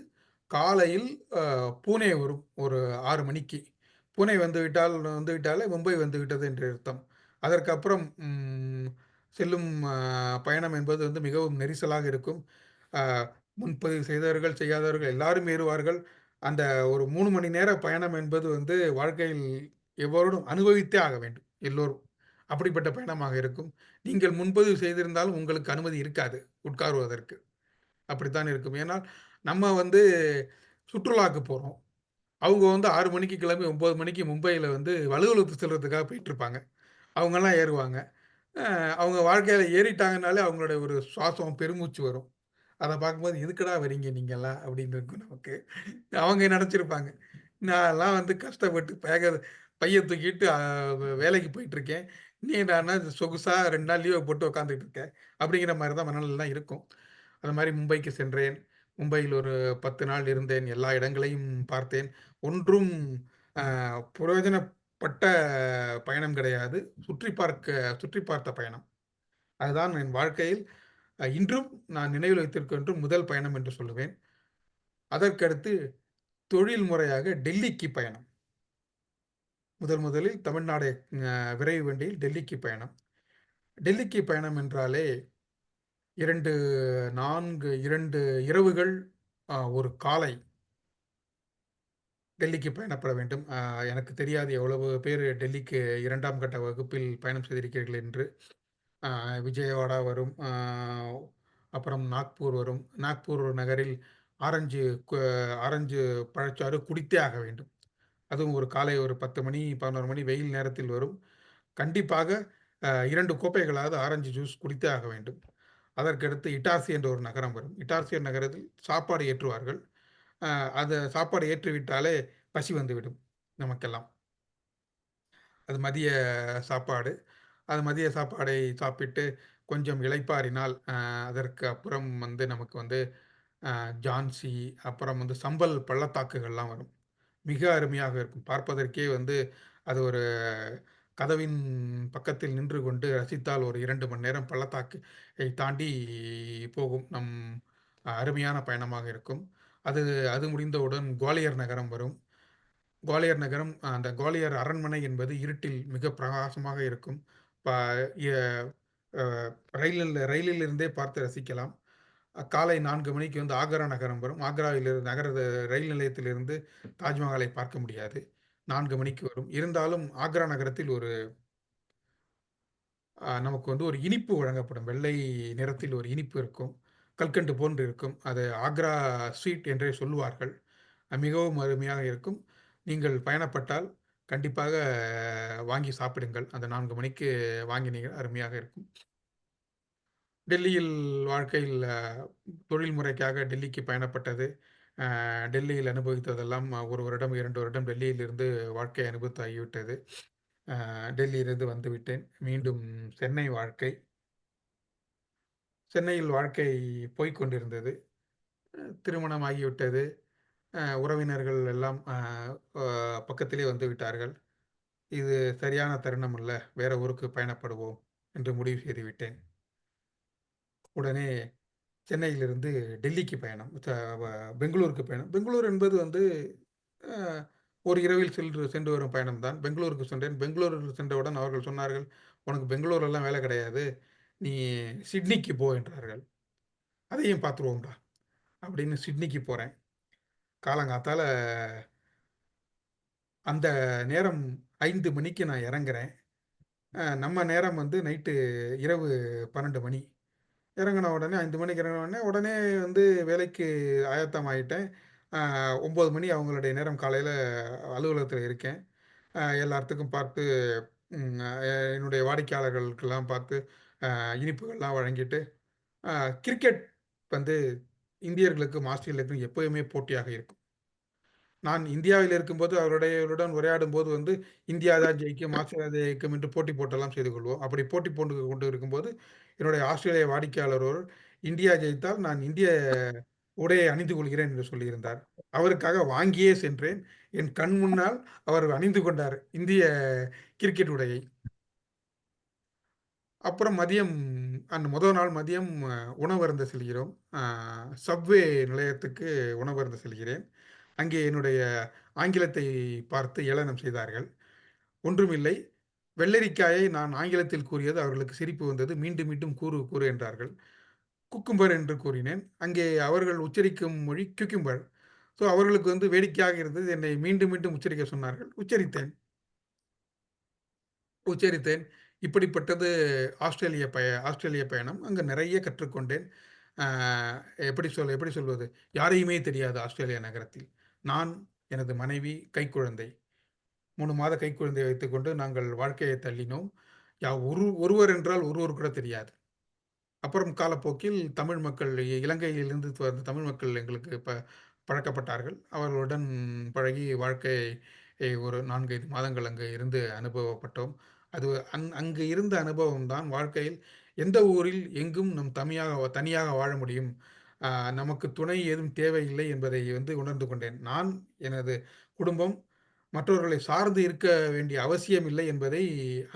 காலையில் பூனே வரும் ஒரு 6 மணிக்கு. பூனே வந்துவிட்டாலே மும்பை வந்துவிட்டது என்று அர்த்தம். அதற்கப்புறம் செல்லும் பயணம் என்பது வந்து மிகவும் நெரிசலாக இருக்கும். முன்பதிவு செய்தவர்கள், செய்யாதவர்கள் எல்லாரும் ஏறுவார்கள். அந்த ஒரு 3 மணி நேர பயணம் என்பது வந்து வாழ்க்கையில் எல்லோரும் அனுபவித்தே ஆக வேண்டும். எல்லோரும். அப்படிப்பட்ட பயணமாக இருக்கும். நீங்கள் முன்பதிவு செய்திருந்தாலும் உங்களுக்கு அனுமதி இருக்காது உட்காருவதற்கு. அப்படித்தான் இருக்கும். ஏனால் நம்ம வந்து சுற்றுலாக்கு போறோம். அவங்க வந்து 6 மணிக்கு கிளம்பி 9 மணிக்கு மும்பையில வந்து வலுவழுத்து செல்றதுக்காக போயிட்டுருப்பாங்க. அவங்கலாம் ஏறுவாங்க. அவங்க வாழ்க்கையில ஏறிட்டாங்கனாலே அவங்களுடைய ஒரு சுவாசம், பெருமூச்சு வரும். அத பார்க்கும்போது, "எதுக்குடா வரீங்க நீங்கலாம்?" அப்படின்னு இருக்கும் நமக்கு. அவங்க நெனச்சிருப்பாங்க. நான்லாம் வந்து கஷ்டப்பட்டு பைய தூக்கிட்டு வேலைக்கு போயிட்டுருக்கேன். நீ என்னடான்னா சொகுசா 2 நாள் லீவ போட்டு உட்காந்துட்டு இருக்க. அப்படிங்கிற மாரி தான் மனநிலைலாம் இருக்கும். அது மாரி மும்பைக்கு சென்றேன். மும்பையில் ஒரு 10 நாள் இருந்தேன். எல்லா இடங்களையும் பார்த்தேன். ஒன்றும் பிரயோஜனப்பட்ட பயணம் கிடையாது. சுற்றி பார்த்த பயணம். அதுதான் என் வாழ்க்கையில் இன்றும் நான் நினைவில் வைத்திருக்கின்ற முதல் பயணம் என்று சொல்லுவேன். அதற்கடுத்து தொழில் முறையாக டெல்லிக்கு பயணம். முதலில் தமிழ்நாடு விரைவு வண்டியில் டெல்லிக்கு பயணம். டெல்லிக்கு பயணம் என்றாலே 2 இரவுகள், ஒரு காலை டெல்லிக்கு பயணப்பட வேண்டும். எனக்கு தெரியாது எவ்வளவு பேர் டெல்லிக்கு 2ஆம் கட்ட வகுப்பில் பயணம் செய்திருக்கிறீர்கள் என்று. விஜயவாடா வரும். அப்புறம் நாக்பூர் வரும். நாக்பூர் நகரில் ஆரஞ்சு ஆரஞ்சு பழச்சாறு குடித்தே ஆக வேண்டும். அதுவும் ஒரு காலை ஒரு 10 மணி, 11 மணி வெயில் நேரத்தில் வரும். கண்டிப்பாக 2 கோப்பைகளாவது ஆரஞ்சு ஜூஸ் குடித்தே ஆக வேண்டும். அதற்கடுத்து இட்டார்சி என்ற ஒரு நகரம் வரும். இட்டார்சி நகரத்தில் சாப்பாடு ஏற்றுவார்கள். அந்த சாப்பாடு ஏற்றிவிட்டாலே பசி வந்துவிடும் நமக்கெல்லாம். அது மதிய சாப்பாடு. அது மதிய சாப்பாடை சாப்பிட்டு கொஞ்சம் இளைப்பாறினால், அதற்கு அப்புறம் வந்து நமக்கு வந்து ஜான்சி, அப்புறம் வந்து சம்பல் பள்ளத்தாக்குகள்லாம் வரும். மிக அருமையாக இருக்கும். பார்ப்பதற்கே வந்து அது ஒரு கதவின் பக்கத்தில் நின்று கொண்டு ரசித்தால் ஒரு 2 மணி நேரம் பள்ளத்தாக்கை தாண்டி போகும். அருமையான பயணமாக இருக்கும். அது அது முடிந்தவுடன் குவாலியர் நகரம் வரும். குவாலியர் நகரம், அந்த குவாலியர் அரண்மனை என்பது இருட்டில் மிக பிரகாசமாக இருக்கும். ப எ அ ரயிலில் இருந்தே பார்த்து ரசிக்கலாம். காலை 4 மணிக்கு வந்து ஆக்ரா நகரம் வரும். ரயில் நிலையத்திலிருந்து தாஜ்மஹாலை பார்க்க முடியாது. 4 மணிக்கு வரும். இருந்தாலும் ஆக்ரா நகரத்தில் ஒரு நமக்கு வந்து ஒரு இனிப்பு வழங்கப்படும். வெள்ளை நிறத்தில் ஒரு இனிப்பு இருக்கும். கல்கண்டு போன்று இருக்கும். அது ஆக்ரா ஸ்வீட் என்றே சொல்லுவார்கள். மிகவும் அருமையாக இருக்கும். நீங்கள் பயணப்பட்டால் கண்டிப்பாக வாங்கி சாப்பிடுங்கள். அந்த 4 மணிக்கு வாங்கினீர்கள் அருமையாக இருக்கும். டெல்லியில் வாழ்க்கையில் தொழில் முறைக்காக டெல்லிக்கு பயணப்பட்டது. டெல்லியில் அனுபவித்ததெல்லாம் 1 வருடம், 2 வருடம் டெல்லியிலிருந்து வாழ்க்கை அனுபவித்தாகிவிட்டது. டெல்லியிலிருந்து வந்துவிட்டேன். மீண்டும் சென்னை வாழ்க்கை. சென்னையில் வாழ்க்கை போய்க் கொண்டிருந்தது. திருமணம் ஆகிவிட்டது. உறவினர்கள் எல்லாம் பக்கத்திலே வந்து விட்டார்கள். இது சரியான தருணம் அல்ல. வேற ஊருக்கு பயணப்படுவோம் என்று முடிவு செய்துவிட்டேன். உடனே சென்னையிலிருந்து டெல்லிக்கு பயணம். பெங்களூருக்கு பயணம். பெங்களூர் என்பது வந்து ஒரு இரவில் சென்று வரும் பயணம் தான். பெங்களூருக்கு சென்றேன். பெங்களூருக்கு சென்றவுடன் அவர்கள் சொன்னார்கள், "உனக்கு பெங்களூர்லாம் வேலை கிடையாது. நீ சிட்னிக்கு போ" என்றார்கள். "அதையும் பார்த்துருவோம்டா" அப்படின்னு சிட்னிக்கு போறேன். காலங்காத்தால அந்த நேரம் 5 மணிக்கு நான் இறங்குறேன். நம்ம நேரம் வந்து இரவு 12 மணி. இறங்குன உடனே 5 மணிக்கு இறங்குன உடனே வந்து வேலைக்கு ஆயத்தமாயிட்டேன். 9 மணி அவங்களுடைய நேரம் காலையில அலுவலகத்தில இருக்கேன். எல்லாத்துக்கும் பார்த்து என்னுடைய வாடிக்கையாளர்களுக்கெல்லாம் பார்த்து இனிப்புகள்லாம் வழங்கிட்டு, கிரிக்கெட் வந்து இந்தியர்களுக்கும், ஆஸ்திரேலியருக்கும் எப்பயுமே போட்டியாக இருக்கும். நான் இந்தியாவில் இருக்கும்போது அவருடன் உரையாடும்போது வந்து இந்தியா தான் ஜெயிக்கும், ஆஸ்திரேலியா தான் ஜெயிக்கும் என்று போட்டி போட்டெல்லாம் செய்து கொள்வோம். அப்படி போட்டி போட்டு கொண்டு இருக்கும்போது, என்னுடைய ஆஸ்திரேலிய வாடிக்கையாளர் ஒருவர், இந்தியா ஜெயித்தால் நான் இந்திய உடையை அணிந்து கொள்கிறேன் என்று சொல்லியிருந்தார். அவருக்காக வாங்கியே சென்றேன். என் கண் முன்னால் அவர் அணிந்து கொண்டார் இந்திய கிரிக்கெட் உடையை. அப்புறம் அந்த முதல் நாள் மதியம் உணவருந்த செல்கிறோம். சப்வே நிலையத்துக்கு உணவருந்த செல்கிறேன். அங்கே என்னுடைய ஆங்கிலத்தை பார்த்து ஏளனம் செய்தார்கள். ஒன்றுமில்லை. வெள்ளரிக்காயை நான் ஆங்கிலத்தில் கூறியது அவர்களுக்கு சிரிப்பு வந்தது. மீண்டும் மீண்டும் கூறு கூறு என்றார்கள். குக்கும்பர் என்று கூறினேன். அங்கே அவர்கள் உச்சரிக்கும் மொழி குக்கும்பர். ஸோ அவர்களுக்கு வந்து வேடிக்கையாக இருந்தது. என்னை மீண்டும் மீண்டும் உச்சரிக்க சொன்னார்கள். உச்சரித்தேன். இப்படிப்பட்டது ஆஸ்திரேலிய பயணம். அங்கு நிறைய கற்றுக்கொண்டேன். எப்படி சொல்வது? யாரையுமே தெரியாது ஆஸ்திரேலியா நகரத்தில். நான், எனது மனைவி, கைக்குழந்தை. 3 மாத கைக்குழந்தையை வைத்துக்கொண்டு நாங்கள் வாழ்க்கையை தள்ளினோம். ஒருவர் என்றால் ஒருவர் கூட தெரியாது. அப்புறம் காலப்போக்கில் தமிழ் மக்கள், இலங்கையிலிருந்து வந்த தமிழ் மக்கள் எங்களுக்கு பழக்கப்பட்டார்கள். அவர்களுடன் பழகி வாழ்க்கையை ஒரு 4, 5 மாதங்கள் அங்கு இருந்து அனுபவப்பட்டோம். அது அங்கு இருந்த அனுபவம் தான் வாழ்க்கையில் எந்த ஊரில் எங்கும் தனியாக வாழ முடியும். நமக்கு துணை ஏதும் தேவையில்லை என்பதை வந்து உணர்ந்து கொண்டேன். நான், எனது குடும்பம் மற்றவர்களை சார்ந்து இருக்க வேண்டிய அவசியம் இல்லை என்பதை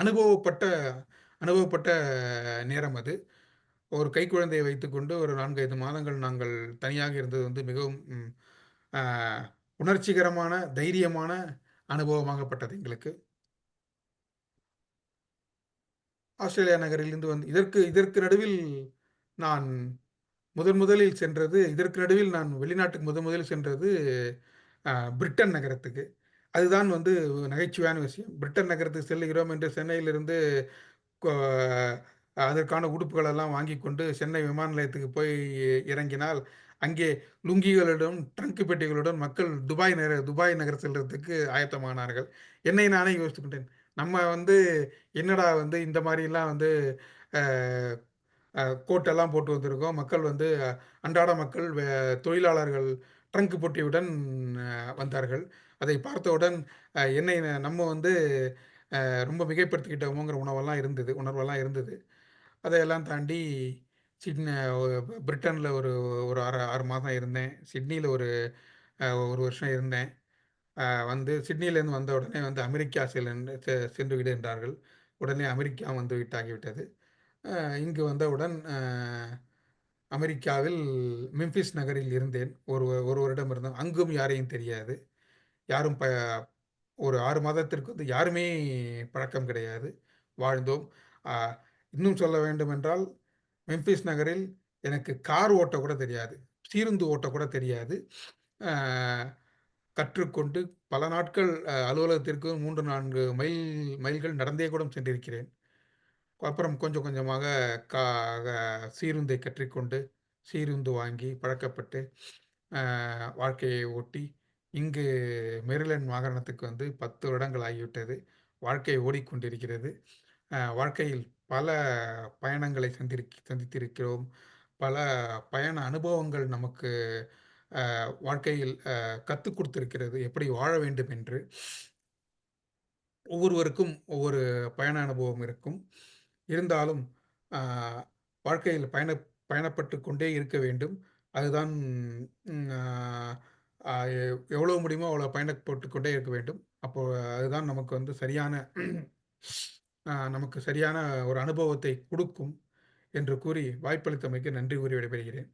அனுபவப்பட்ட அனுபவப்பட்ட நேரம் அது. ஒரு கைக்குழந்தையை வைத்துக்கொண்டு ஒரு 4, 5 மாதங்கள் நாங்கள் தனியாக இருந்தது வந்து மிகவும் அ உணர்ச்சிகரமான, தைரியமான அனுபவமாகப்பட்டது எங்களுக்கு. ஆஸ்திரேலியா நகரிலிருந்து வந்து இதற்கு நடுவில் நான் வெளிநாட்டுக்கு முதலில் சென்றது பிரிட்டன் நகரத்துக்கு. அதுதான் வந்து நகைச்சுவையான விஷயம். பிரிட்டன் நகரத்துக்கு செல்லுகிறோம் என்று சென்னையிலிருந்து கொ அதற்கான உடுப்புகளெல்லாம் வாங்கிக் கொண்டு சென்னை விமான நிலையத்துக்கு போய் இறங்கினால், அங்கே லுங்கிகளுடன், ட்ரங்க் பெட்டிகளுடன் மக்கள் துபாய் நகர் செல்றதுக்கு ஆயத்தமானார்கள். என்னை நானே யோசித்துக் கொண்டேன். நம்ம வந்து என்னடா வந்து இந்த மாரிலாம் வந்து அ கோட்டெல்லாம் போட்டு வந்திருக்கோம். மக்கள் வந்து அன்றாட மக்கள் தொழிலாளர்கள் ட்ரங்க் பொட்டியுடன் வந்தார்கள். அதை பார்த்தவுடன் என்னை நம்ம வந்து ரொம்ப மிகைப்படுத்திக்கிட்டோமோங்கிற உணர்வெல்லாம் இருந்தது. அதையெல்லாம் தாண்டி சிட்னி பிரிட்டனில் ஒரு ஒரு 6 மாதம் இருந்தேன். சிட்னியில் ஒரு 1 வருஷம் இருந்தேன். வந்து சிட்னியிலேருந்து வந்த உடனே வந்து அமெரிக்கா சென்று விடு என்றார்கள். உடனே அமெரிக்கா வந்து விட்டாகிவிட்டது. இங்கு வந்தவுடன் அமெரிக்காவில் மெம்பிஸ் நகரில் இருந்தேன். ஒரு வருடம் இருந்தேன். அங்கும் யாரையும் தெரியாது. யாரும் ஒரு 6 மாதத்திற்கு வந்து யாருமே பழக்கம் கிடையாது. வாழ்ந்தோம். அ இன்னும் சொல்ல வேண்டுமென்றால், மெம்பிஸ் நகரில் எனக்கு கார் ஓட்டக்கூட தெரியாது. சீருந்து ஓட்டக்கூட தெரியாது. அ கற்றுக்கொண்டு பல நாட்கள் அலுவலகத்திற்கு 3, 4 மைல்கள் நடந்தே கூட சென்றிருக்கிறேன். அப்புறம் கொஞ்சம் கொஞ்சமாக கா சீருந்தை கற்றுக்கொண்டு, சீருந்து வாங்கி பழக்கப்பட்டு, வாழ்க்கையை ஓட்டி, இங்கு மேரிலாண்ட் மாகாணத்துக்கு வந்து 10 வருடங்கள் ஆகிவிட்டது. வாழ்க்கை ஓடிக்கொண்டிருக்கிறது. வாழ்க்கையில் பல பயணங்களை சந்தித்திருக்கிறோம். பல பயண அனுபவங்கள் நமக்கு வாழ்க்கையில் கத்துக் கொடுத்திருக்கிறது. எப்படி வாழ வேண்டும் என்று. ஒவ்வொருவருக்கும் ஒவ்வொரு பயண அனுபவம் இருக்கும். இருந்தாலும் வாழ்க்கையில் பயணப்பட்டு கொண்டே இருக்க வேண்டும். அதுதான் எவ்வளோ முடியுமோ அவ்வளோ பயணப்பட்டு கொண்டே இருக்க வேண்டும். அப்போ அதுதான் நமக்கு வந்து நமக்கு சரியான ஒரு அனுபவத்தை கொடுக்கும் என்று கூறி வாய்ப்பளித்தமைக்கு நன்றி கூறி விடைபெறுகிறேன்.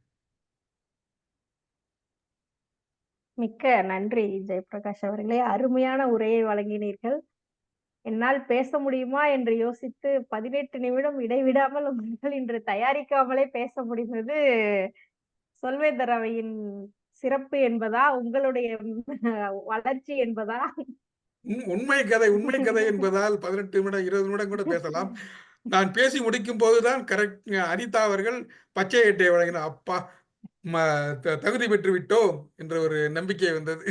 மிக்க நன்றி ஜெயபிரகாஷ் அவர்களே. அருமையான உரையை வழங்கினீர்கள். என்னால் பேச முடியுமா என்று யோசித்து 18 நிமிடம் இடைவிடாமல் உங்கள் இன்று தயாரிக்காமலே பேச முடிந்தது சொல்வேந்தர் அவையின் சிறப்பு என்பதா, உங்களுடைய வளர்ச்சி என்பதா? உண்மை கதை என்பதால் 18 நிமிடம் 20 நிமிடம் கூட பேசலாம். நான் பேசி முடிக்கும் போதுதான் கரெக்ட் அனிதா அவர்கள் பச்சை அட்டையை வழங்கினார். அப்பா தகுதி பெற்று விட்டோம் என்ற ஒரு நம்பிக்கை வந்தது.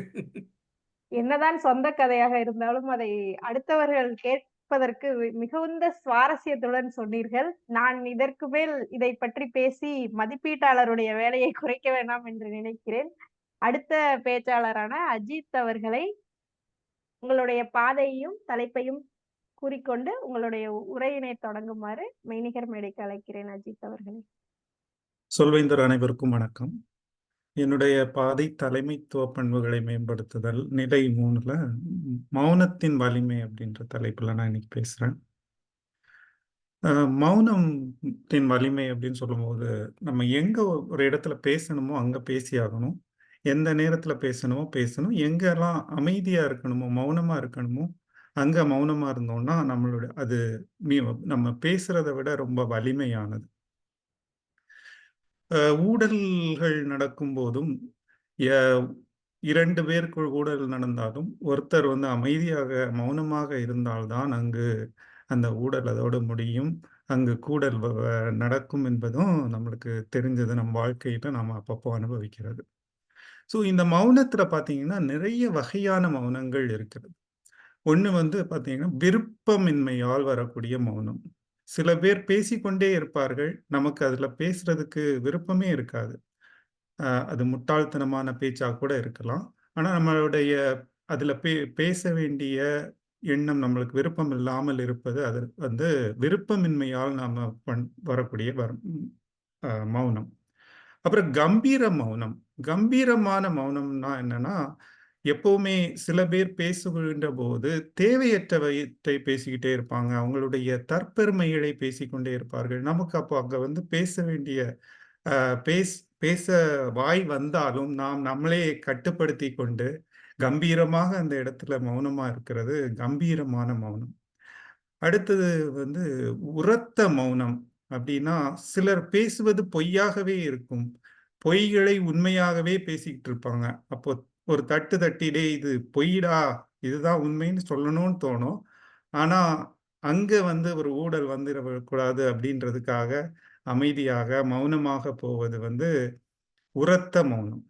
என்னதான் சொந்த கதையாக இருந்தாலும் அதை அடுத்தவர்கள் கேட்பதற்கு மிகுந்த சுவாரஸ்யத்துடன் சொன்னீர்கள். நான் இதற்கு மேல் இதை பற்றி பேசி மதிப்பீட்டாளருடைய வேலையை குறைக்க வேண்டாம் என்று நினைக்கிறேன். அடுத்த பேச்சாளரான அஜித் அவர்களை உங்களுடைய பாதையையும் தலைப்பையும் கூறிக்கொண்டு உங்களுடைய உரையினை தொடங்குமாறு மெய்நிகர் மேடைக்கு அழைக்கிறேன். அஜித் அவர்களை. சொல்வேந்தர் அனைவருக்கும் வணக்கம். என்னுடைய பாதை தலைமைத்துவ பண்புகளை மேம்படுத்துதல் நிலை 3ல மௌனத்தின் வலிமை அப்படின்ற தலைப்புல நான் இன்னைக்கு பேசுறேன். மௌனத்தின் வலிமை அப்படின்னு சொல்லும்போது நம்ம எங்க ஒரு இடத்துல பேசணுமோ அங்க பேசியாகணும். எந்த நேரத்துல பேசணுமோ பேசணும். எங்கெல்லாம் அமைதியா இருக்கணுமோ மௌனமா இருக்கணுமோ அங்க மௌனமா இருந்தோம்னா நம்மளுடைய அது நம்ம பேசுறதை விட ரொம்ப வலிமையானது. ஊழல்கள் நடக்கும் போதும் 2 பேருக்கு ஊழல் நடந்தாலும் ஒருத்தர் வந்து அமைதியாக மௌனமாக இருந்தால்தான் அங்கு அந்த ஊழல் அதோடு முடியும். அங்கு கூடல் நடக்கும் என்பதும் நம்மளுக்கு தெரிஞ்சது. நம்ம வாழ்க்கையில நம்ம அப்பப்போ அனுபவிக்கிறது. ஸோ இந்த மௌனத்துல பார்த்தீங்கன்னா நிறைய வகையான மௌனங்கள் இருக்குது. ஒண்ணு வந்து பார்த்தீங்கன்னா விருப்பமின்மையால் வரக்கூடிய மௌனம். சில பேர் பேசிக்கொண்டே இருப்பார்கள். நமக்கு அதுல பேசுறதுக்கு விருப்பமே இருக்காது. அது முட்டாள்தனமான பேச்சா கூட இருக்கலாம். ஆனா நம்மளுடைய அதுல பேச வேண்டிய எண்ணம் நம்மளுக்கு விருப்பம் இல்லாமல் இருப்பது அது வந்து விருப்பமின்மையால் நாம வரக்கூடிய மௌனம். அப்புறம் கம்பீர மௌனம். கம்பீரமான மௌனம்னா என்னன்னா, எப்பவுமே சில பேர் பேசுகின்ற போது தேவையற்றவற்றை பேசிக்கிட்டே இருப்பாங்க. அவங்களுடைய தற்பெருமைகளை பேசிக்கொண்டே இருப்பார்கள். நமக்கு அப்போ அங்க வந்து பேச வேண்டிய பேச வாய் வந்தாலும் நாம் நம்மளே கட்டுப்படுத்தி கொண்டு கம்பீரமாக அந்த இடத்துல மௌனமா இருக்கிறது கம்பீரமான மௌனம். அடுத்தது வந்து உரத்த மௌனம். அப்படின்னா சிலர் பேசுவது பொய்யாகவே இருக்கும். பொய்களை உண்மையாகவே பேசிக்கிட்டு இருப்பாங்க. அப்போ ஒரு தட்டிடே இது பொய்டா, இதுதான் உண்மைன்னு சொல்லணும்னு தோணும். ஆனா அங்க வந்து ஒரு ஊழல் வந்துடக்கூடாது அப்படின்றதுக்காக அமைதியாக மௌனமாக போவது வந்து உரத்த மௌனம்.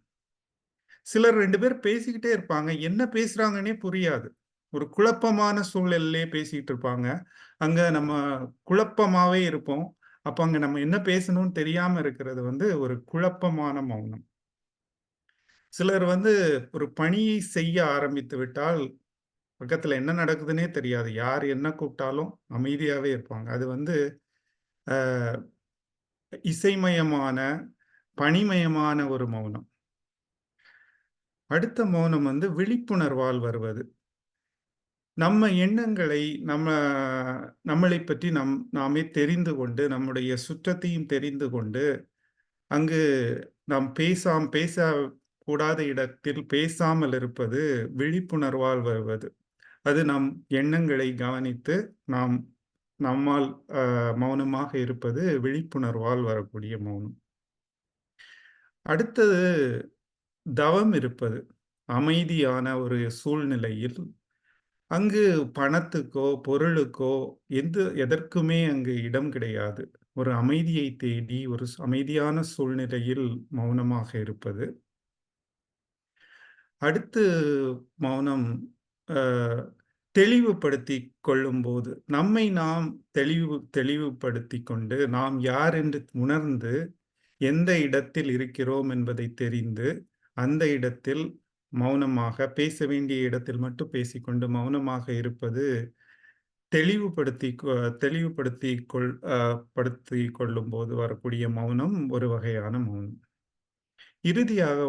சிலர் 2 பேர் பேசிக்கிட்டே இருப்பாங்க. என்ன பேசுறாங்கன்னே புரியாது. ஒரு குழப்பமான சூழல்லே பேசிக்கிட்டு இருப்பாங்க. அங்க நம்ம குழப்பமாவே இருப்போம். அப்போ அங்க நம்ம என்ன பேசணும்னு தெரியாம இருக்கிறது வந்து ஒரு குழப்பமான மௌனம். சிலர் வந்து ஒரு பணியை செய்ய ஆரம்பித்து விட்டால் பக்கத்துல என்ன நடக்குதுன்னே தெரியாது. யார் என்ன கூப்பிட்டாலும் அமைதியாவே இருப்பாங்க. அது வந்து இசைமயமான, பணிமயமான ஒரு மௌனம். அடுத்த மௌனம் வந்து விழிப்புணர்வால் வருவது. நம்ம எண்ணங்களை நம்மளைப் பற்றி நாமே தெரிந்து கொண்டு, நம்முடைய சுற்றத்தையும் தெரிந்து கொண்டு, அங்கு நாம் பேசக்கூடாத இடத்தில் பேசாமல் இருப்பது விழிப்புணர்வால் வருவது. அது நம் எண்ணங்களை கவனித்து நம்மால் மௌனமாக இருப்பது விழிப்புணர்வால் வரக்கூடிய மௌனம். அடுத்தது தவம் இருப்பது. அமைதியான ஒரு சூழ்நிலையில் அங்கு பணத்துக்கோ, பொருளுக்கோ எதற்குமே அங்கு இடம் கிடையாது. ஒரு அமைதியை தேடி ஒரு அமைதியான சூழ்நிலையில் மௌனமாக இருப்பது. அடுத்து மௌனம் தெளிவுபடுத்திக் கொள்ளும்போது, நம்மை நாம் தெளிவுபடுத்திக் கொண்டு, நாம் யார் என்று உணர்ந்து, எந்த இடத்தில் இருக்கிறோம் என்பதை தெரிந்து, அந்த இடத்தில் மௌனமாக பேச வேண்டிய இடத்தில் மட்டும் பேசிக்கொண்டு மௌனமாக இருப்பது தெளிவுபடுத்திக் கொள்ளும்போது வரக்கூடிய மௌனம் ஒரு வகையான மௌனம். இறுதியாக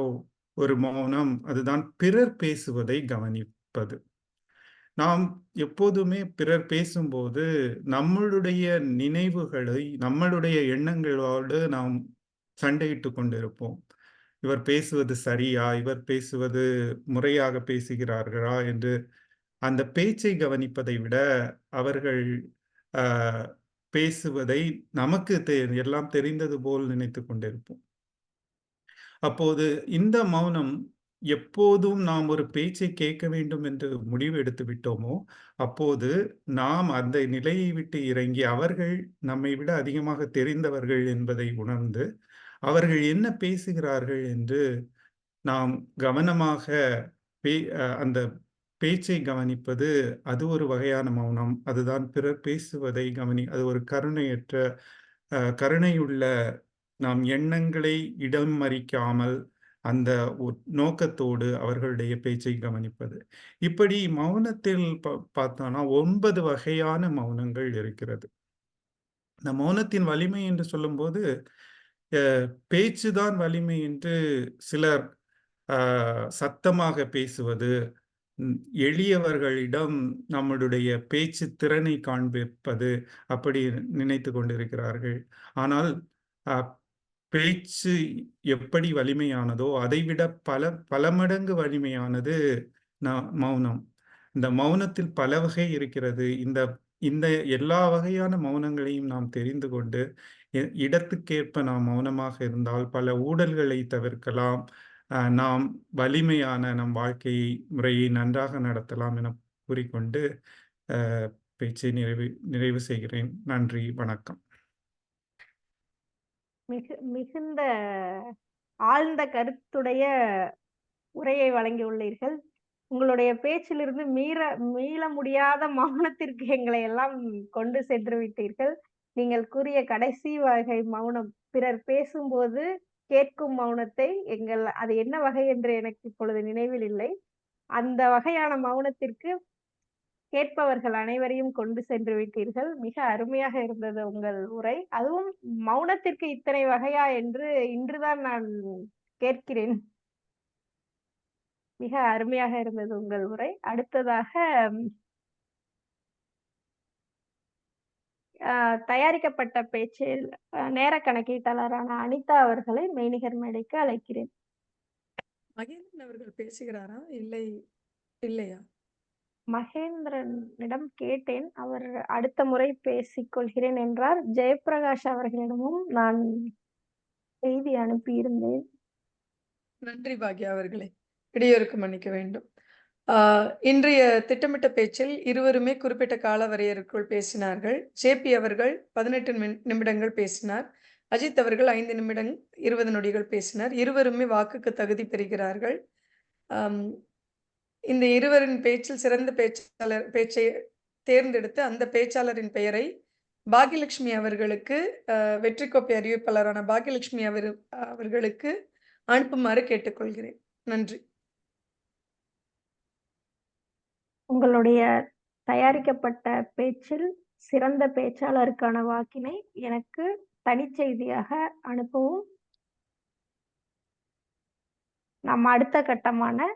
ஒரு மௌனம் அதுதான் பிறர் பேசுவதை கவனிப்பது. நாம் எப்போதுமே பிறர் பேசும்போது நம்மளுடைய நினைவுகளை, நம்மளுடைய எண்ணங்களோடு நாம் சண்டையிட்டுக் கொண்டிருப்போம். இவர் பேசுவது சரியா? இவர் பேசுவது முறையாக பேசுகிறார்களா? என்று அந்த பேச்சை கவனிப்பதை விட அவர்கள் பேசுவதை நமக்கு எல்லாம் தெரிந்தது போல் நினைத்துக் கொண்டிருப்போம். அப்போது இந்த மௌனம் எப்போதும் நாம் ஒரு பேச்சை கேட்க வேண்டும் என்று முடிவு எடுத்து விட்டோமோ, அப்போது நாம் அந்த நிலையை விட்டு இறங்கி அவர்கள் நம்மை விட அதிகமாக தெரிந்தவர்கள் என்பதை உணர்ந்து, அவர்கள் என்ன பேசுகிறார்கள் என்று நாம் கவனமாக அந்த பேச்சை கவனிப்பது அது ஒரு வகையான மௌனம். அதுதான் பிறர் பேசுவதை அது ஒரு கருணையுள்ள நாம் எண்ணங்களை இடம் மறிக்காமல் அந்த நோக்கத்தோடு அவர்களுடைய பேச்சை கவனிப்பது. இப்படி மௌனத்தில் பார்த்தோம்னா 9 வகையான மௌனங்கள் இருக்கிறது. இந்த மௌனத்தின் வலிமை என்று சொல்லும்போது பேச்சுதான் வலிமை என்று சிலர் சத்தமாக பேசுவது, எளியவர்களிடம் நம்மளுடைய பேச்சு திறனை காண்பிப்பது அப்படி நினைத்து கொண்டிருக்கிறார்கள். ஆனால் பேச்சு எப்படி வலிமையானதோ அதைவிட பல மடங்கு வலிமையானது மௌனம். இந்த மௌனத்தில் பல வகை இருக்கிறது. இந்த எல்லா வகையான மௌனங்களையும் நாம் தெரிந்து கொண்டு இடத்துக்கேற்ப நாம் மௌனமாக இருந்தால் பல ஊடல்களை தவிர்க்கலாம். நாம் வலிமையான நம் வாழ்க்கை முறையை நன்றாக நடத்தலாம் என கூறிக்கொண்டு பேச்சை நிறைவு செய்கிறேன். நன்றி, வணக்கம். மிகுந்த ஆழ்ந்த கருத்துடைய உரையை வழங்கியுள்ளீர்கள். உங்களுடைய பேச்சிலிருந்து மீள முடியாத மௌனத்திற்கு எங்களை எல்லாம் கொண்டு சென்று விட்டீர்கள். நீங்கள் கூறிய கடைசி வகை மௌனம், பிறர் பேசும்போது கேட்கும் மௌனத்தை அது என்ன வகை என்று எனக்கு இப்பொழுது நினைவில் இல்லை. அந்த வகையான மௌனத்திற்கு கேட்பவர்கள் அனைவரையும் கொண்டு சென்று விட்டீர்கள். மிக அருமையாக இருந்தது உங்கள் உரை. அதுவும் மௌனத்திற்கு இத்தனை வகையா என்று இன்றுதான் நான் கேட்கிறேன். மிக அருமையாக இருந்தது உங்கள் உரை. அடுத்ததாக தயாரிக்கப்பட்ட பேச்சில் நேர கணக்கீட்டாளரான அனிதா அவர்களை மெய்நிகர் மேடைக்கு அழைக்கிறேன். மகேந்திரன் அவர்கள் பேசுகிறாரா? இல்லையா? மகேந்திரனிடம் கேட்டேன். அவர் அடுத்த முறை பேசிக் கொள்கிறேன் என்றார். ஜெயபிரகாஷ் அவர்களிடமும் நான் செய்தி அனுப்பியிருந்தேன். நன்றி பாக்யா அவர்களே. இடையூறுக்கு மன்னிக்க வேண்டும். இன்றைய திட்டமிட்ட பேச்சில் இருவருமே குறிப்பிட்ட கால வரையறைக்குள் பேசினார்கள். ஜேபி அவர்கள் 18 நிமிடங்கள் பேசினார். அஜித் அவர்கள் 5 நிமிடம் 20 நொடிகள் பேசினார். இருவருமே வாக்குக்கு தகுதி பெறுகிறார்கள். இந்த இருவரின் பேச்சில் சிறந்த பேச்சை தேர்ந்தெடுத்து அந்த பேச்சாளரின் பெயரை பாக்கியலட்சுமி அவர்களுக்கு வெற்றி கோப்பை அறிவிப்பாளரான பாக்கியலட்சுமி அவர்களுக்கு அனுப்புமாறு கேட்டுக்கொள்கிறேன். நன்றி. உங்களுடைய தயாரிக்கப்பட்ட பேச்சில் சிறந்த பேச்சாளருக்கான வாக்கினை எனக்கு தனிச்செய்தியாக அனுப்பவும். நாம் அடுத்த கட்டமான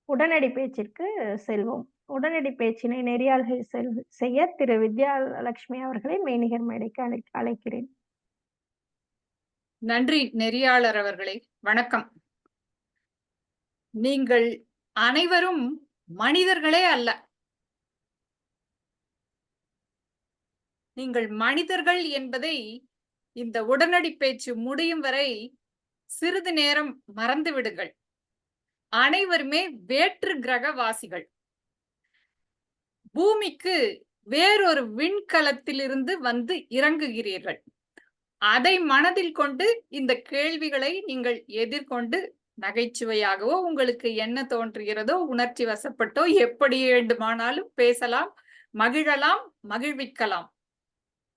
உடனடி பேச்சிற்கு செல்வோம். உடனடி பேச்சினை நெறியாள்கை செய்ய திரு வித்யாலட்சுமி அவர்களை மெய்நிகர் மேடைக்கு அழைக்கிறேன். நன்றி நெறியாளர் அவர்களே. வணக்கம். நீங்கள் அனைவரும் மனிதர்களே அல்ல. நீங்கள் மனிதர்கள் என்பதை இந்த உடனடி பேச்சு முடியும் வரை சிறிது நேரம் மறந்து விடுங்கள். அனைவருமே வேற்று கிரக வாசிகள். பூமிக்கு வேறொரு விண்கலத்திலிருந்து வந்து இறங்குகிறீர்கள். அதை மனதில் கொண்டு இந்த கேள்விகளை நீங்கள் எதிர்கொண்டு நகைச்சுவையாகவோ உங்களுக்கு என்ன தோன்றுகிறதோ உணர்ச்சி வசப்பட்டோ எப்படி வேண்டுமானாலும் பேசலாம், மகிழலாம், மகிழ்விக்கலாம்.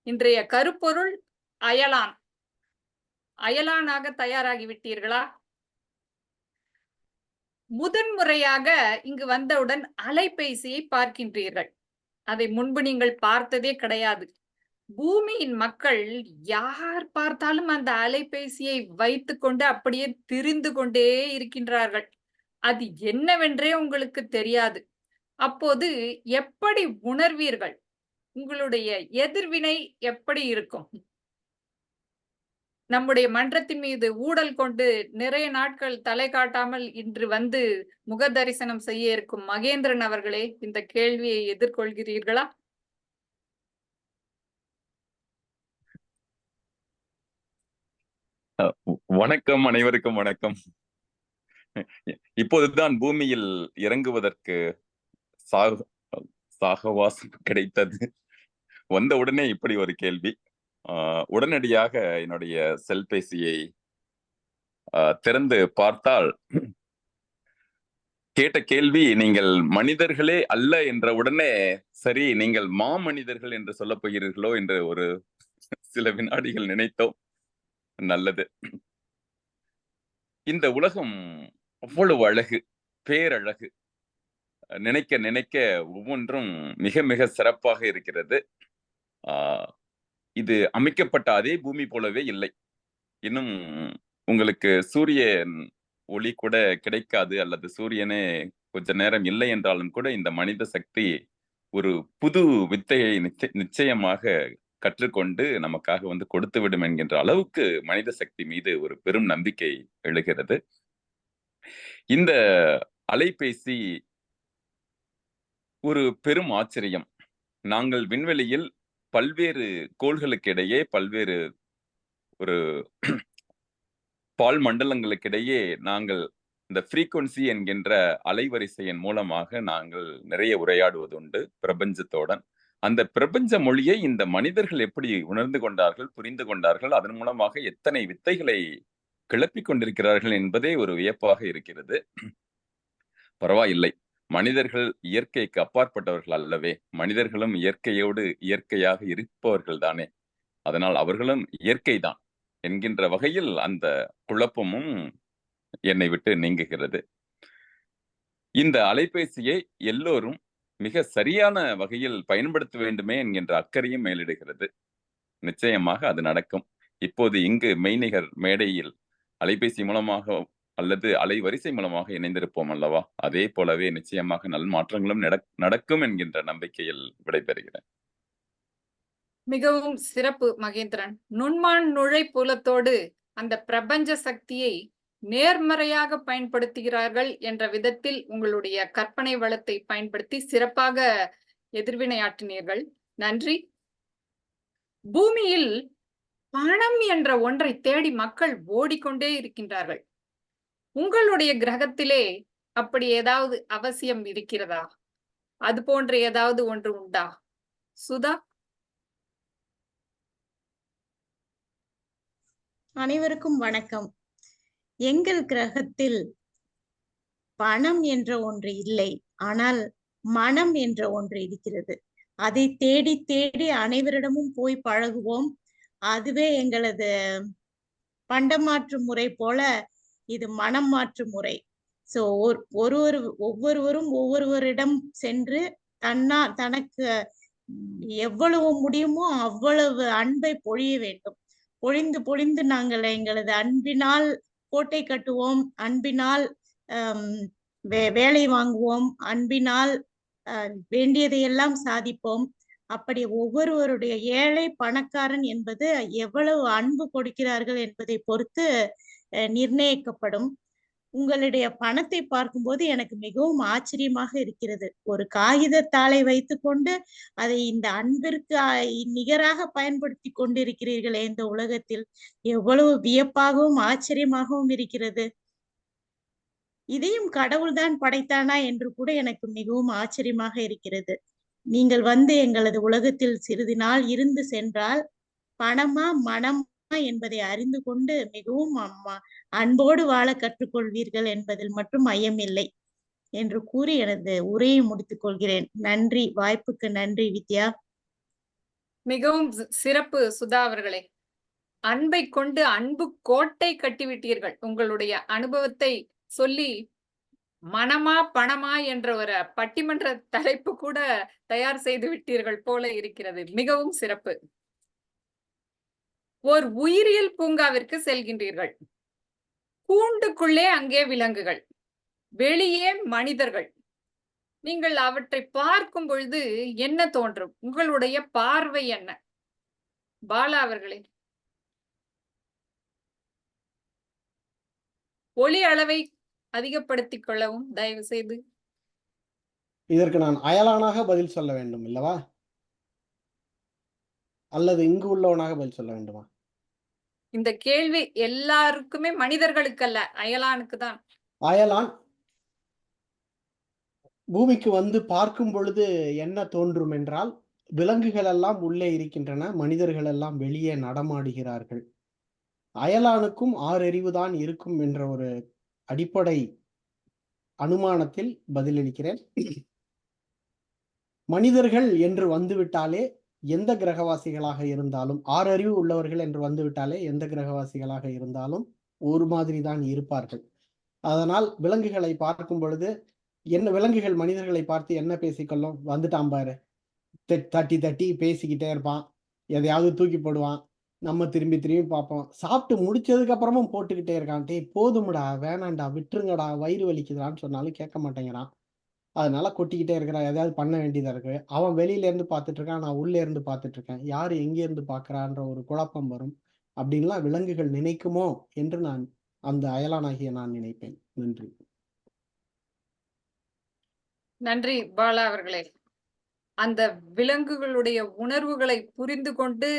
இன்றைய கருப்பொருள் அயலான். அயலானாக தயாராகிவிட்டீர்களா? முதன்முறையாக இங்கு வந்தவுடன் அலைபேசியை பார்க்கின்றீர்கள். அதை முன்பு நீங்கள் பார்த்ததே கிடையாது. பூமியின் மக்கள் யார் பார்த்தாலும் அந்த அலைபேசியை வைத்துக்கொண்டு அப்படியே திரிந்து கொண்டே இருக்கின்றார்கள். அது என்னவென்றே உங்களுக்கு தெரியாது. அப்போது எப்படி உணர்வீர்கள்? உங்களுடைய எதிர்வினை எப்படி இருக்கும்? நம்முடைய மன்றத்தின் மீது ஊடல் கொண்டு நிறைய நாட்கள் தலை காட்டாமல் இன்று வந்து முக தரிசனம் செய்ய இருக்கும் மகேந்திரன் அவர்களே, இந்த கேள்வியை எதிர்கொள்கிறீர்களா? வணக்கம், அனைவருக்கும் வணக்கம். இப்போதுதான் பூமியில் இறங்குவதற்கு சாகவாசம் கிடைத்தது. வந்த உடனே இப்படி ஒரு கேள்வி. உடனடியாக என்னுடைய செல்பேசியை திறந்து பார்த்தால் கேட்ட கேள்வி, நீங்கள் மனிதர்களே அல்ல என்ற உடனே, சரி நீங்கள் மாமனிதர்கள் என்று சொல்ல போகிறீர்களோ என்று ஒரு சில வினாடிகள் நினைத்தோம். நல்லது. இந்த உலகம் அவ்வளவு அழகு, பேரழகு. நினைக்க நினைக்க ஒவ்வொன்றும் மிக மிக சிறப்பாக இருக்கிறது. இது அமைக்கப்பட்ட அதே பூமி போலவே இல்லை. இன்னும் உங்களுக்கு சூரியன் ஒளி கூட கிடைக்காது, அல்லது சூரியனே கொஞ்ச நேரம் இல்லை என்றாலும் கூட இந்த மனித சக்தி ஒரு புது வித்தையை நிச்சயமாக கற்றுக்கொண்டு நமக்காக வந்து கொடுத்து விடும் என்கின்ற அளவுக்கு மனித சக்தி மீது ஒரு பெரும் நம்பிக்கை எழுகிறது. இந்த அலைபேசி ஒரு பெரும் ஆச்சரியம். நாங்கள் விண்வெளியில் பல்வேறு கோள்களுக்கு இடையே, பல்வேறு ஒரு பால் மண்டலங்களுக்கிடையே நாங்கள் இந்த ஃப்ரீக்வன்சி என்கின்ற அலைவரிசையின் மூலமாக நாங்கள் நிறைய உரையாடுவதுண்டு பிரபஞ்சத்துடன். அந்த பிரபஞ்ச மொழியை இந்த மனிதர்கள் எப்படி உணர்ந்து கொண்டார்கள், புரிந்து கொண்டார்கள், அதன் மூலமாக எத்தனை வித்தைகளை கிளப்பிக் கொண்டிருக்கிறார்கள் என்பதே ஒரு வியப்பாக இருக்கிறது. பரவாயில்லை, மனிதர்கள் இயற்கைக்கு அப்பாற்பட்டவர்கள் அல்லவே. மனிதர்களும் இயற்கையோடு இயற்கையாக இருப்பவர்கள் தானே. அதனால் அவர்களும் இயற்கை தான் என்கின்ற வகையில் அந்த குழப்பமும் என்னை விட்டு நீங்குகிறது. இந்த அலைபேசியை எல்லோரும் மிக சரியான வகையில் பயன்படுத்த வேண்டுமே என்கின்ற அக்கறையும் மேலிடுகிறது. நிச்சயமாக அது நடக்கும். இப்போது இங்கு மெய்நிகர் மேடையில் அலைபேசி மூலமாக அல்லது அலைவரிசை மூலமாக இணைந்திருப்போம் அல்லவா? அதே போலவே நிச்சயமாக நல் மாற்றங்களும் நடக்கும் என்கின்ற நம்பிக்கையில் விடைபெறுகிறேன். மிகவும் சிறப்பு மகேந்திரன். நுண்மான் நுழை புலத்தோடு அந்த பிரபஞ்ச சக்தியை நேர்மறையாக பயன்படுத்துகிறார்கள் என்ற விதத்தில் உங்களுடைய கற்பனை வளத்தை பயன்படுத்தி சிறப்பாக எதிர்வினையாற்றினீர்கள். நன்றி. பூமியில் பணம் என்ற ஒன்றை தேடி மக்கள் ஓடிக்கொண்டே இருக்கின்றார்கள். உங்களுடைய கிரகத்திலே அப்படி ஏதாவது அவசியம் இருக்கிறதா? அது போன்ற ஏதாவது ஒன்று உண்டா? சுதா? அனைவருக்கும் வணக்கம். எங்கள் கிரகத்தில் பணம் என்ற ஒன்று இல்லை, ஆனால் மனம் என்ற ஒன்று இருக்கிறது. அதை தேடி தேடி அனைவரிடமும் போய் பழகுவோம். அதுவே எங்களது பண்டமாற்று முறை போல இது மனம் மாற்று முறை. சோ ஒவ்வொருவரும் ஒவ்வொருவரிடம் சென்று தனக்கு எவ்வளவு முடியுமோ அவ்வளவு அன்பை பொழிய வேண்டும். பொழிந்து பொழிந்து நாங்கள் எங்களது அன்பினால் கோட்டை கட்டுவோம், அன்பினால் வேலை வாங்குவோம், அன்பினால் வேண்டியதையெல்லாம் சாதிப்போம். அப்படி ஒவ்வொருவருடைய ஏழை பணக்காரன் என்பது எவ்வளவு அன்பு கொடுக்கிறார்கள் என்பதை பொறுத்து நிர்ணயிக்கப்படும். உங்களுடைய பணத்தை பார்க்கும்போது எனக்கு மிகவும் ஆச்சரியமாக இருக்கிறது. ஒரு காகிதத்தாளை வைத்துக்கொண்டு அதை இந்த அன்பிற்கு நிகராக பயன்படுத்தி கொண்டிருக்கிறீர்களே இந்த உலகத்தில், எவ்வளவு வியப்பாகவும் ஆச்சரியமாகவும் இருக்கிறது. இதையும் கடவுள்தான் படைத்தானா என்று கூட எனக்கு மிகவும் ஆச்சரியமாக இருக்கிறது. நீங்கள் வந்து எங்களது உலகத்தில் சிறிது நாள் இருந்து சென்றால் பணமா மனமா என்பதை அறிந்து கொண்டு மிகவும் அன்போடு வாழ கற்றுக்கொள்வீர்கள் என்பதில் மட்டும் ஐயமில்லை என்று கூறி எனது உரையை முடித்துக் கொள்கிறேன். நன்றி. வாய்ப்புக்கு நன்றி வித்யா. மிகவும் சிறப்பு சுதா அவர்களே. அன்பை கொண்டு அன்பு கோட்டை கட்டிவிட்டீர்கள். உங்களுடைய அனுபவத்தை சொல்லி மனமா பணமா என்ற ஒரு பட்டிமன்ற தலைப்பு கூட தயார் செய்து விட்டீர்கள் போல இருக்கிறது. மிகவும் சிறப்பு. ஓர் உயிரியல் பூங்காவிற்கு செல்கின்றீர்கள். கூண்டுக்குள்ளே அங்கே விலங்குகள், வெளியே மனிதர்கள். நீங்கள் அவற்றை பார்க்கும் பொழுது என்ன தோன்றும்? உங்களுடைய பார்வை என்ன? பாலா அவர்களே. ஒளி அளவை அதிகப்படுத்திக் கொள்ளவும் தயவு செய்து. இதற்கு நான் அயலானாக பதில் சொல்ல வேண்டும் இல்லவா, அல்லது இங்கு உள்ளவனாக பதில் சொல்ல வேண்டுமா? இந்த கேள்வி எல்லாருக்குமே, மனிதர்களுக்கு அல்ல, அயலானுக்கு தான். அயலான் பூமிக்கு வந்து பார்க்கும் பொழுது என்ன தோன்றும் என்றால், விலங்குகள் எல்லாம் உள்ளே இருக்கின்றன, மனிதர்கள் எல்லாம் வெளியே நடமாடுகிறார்கள். அயலானுக்கும் 6 அறிவு தான் இருக்கும் என்ற ஒரு அடிப்படை அனுமானத்தில் பதிலளிக்கிறேன். மனிதர்கள் என்று வந்துவிட்டாலே எந்த கிரகவாசிகளாக இருந்தாலும், 6 அறிவு உள்ளவர்கள் என்று வந்துவிட்டாலே எந்த கிரகவாசிகளாக இருந்தாலும் ஒரு மாதிரி தான் இருப்பார்கள். அதனால் விலங்குகளை பார்க்கும் பொழுது என்ன, விலங்குகள் மனிதர்களை பார்த்து என்ன பேசிக்கொள்ளும்? வந்துட்டான் பாரு, தட்டி தட்டி பேசிக்கிட்டே இருப்பான், எதையாவது தூக்கி போடுவான், நம்ம திரும்பி திரும்பி பார்ப்போம். சாப்பிட்டு முடிச்சதுக்கு அப்புறமும் போட்டுக்கிட்டே இருக்கான். டேய் போதும்டா, வேணாண்டா, விட்டுருங்கடா, வயிறு வலிக்குதான்னு சொன்னாலும் கேட்க மாட்டேங்கிறான். அதனால கொட்டிக்கிட்டே இருக்கிறான். எதையாவது பண்ண வேண்டியதா இருக்கு. அவன் வெளியில இருந்து பார்த்துட்டு இருக்கான், நான் உள்ளே இருந்து பார்த்துட்டு இருக்கேன். யாரு எங்கே இருந்து பார்க்கறான்ற ஒரு குழப்பம் வரும். அப்படின்லாம் விலங்குகள் நினைக்குமோ என்று நான், அந்த அயலானாகிய நான் நினைப்பேன். நன்றி. நன்றி பாலா அவர்களே. அந்த விலங்குகளுடைய உணர்வுகளை புரிந்து கொண்டு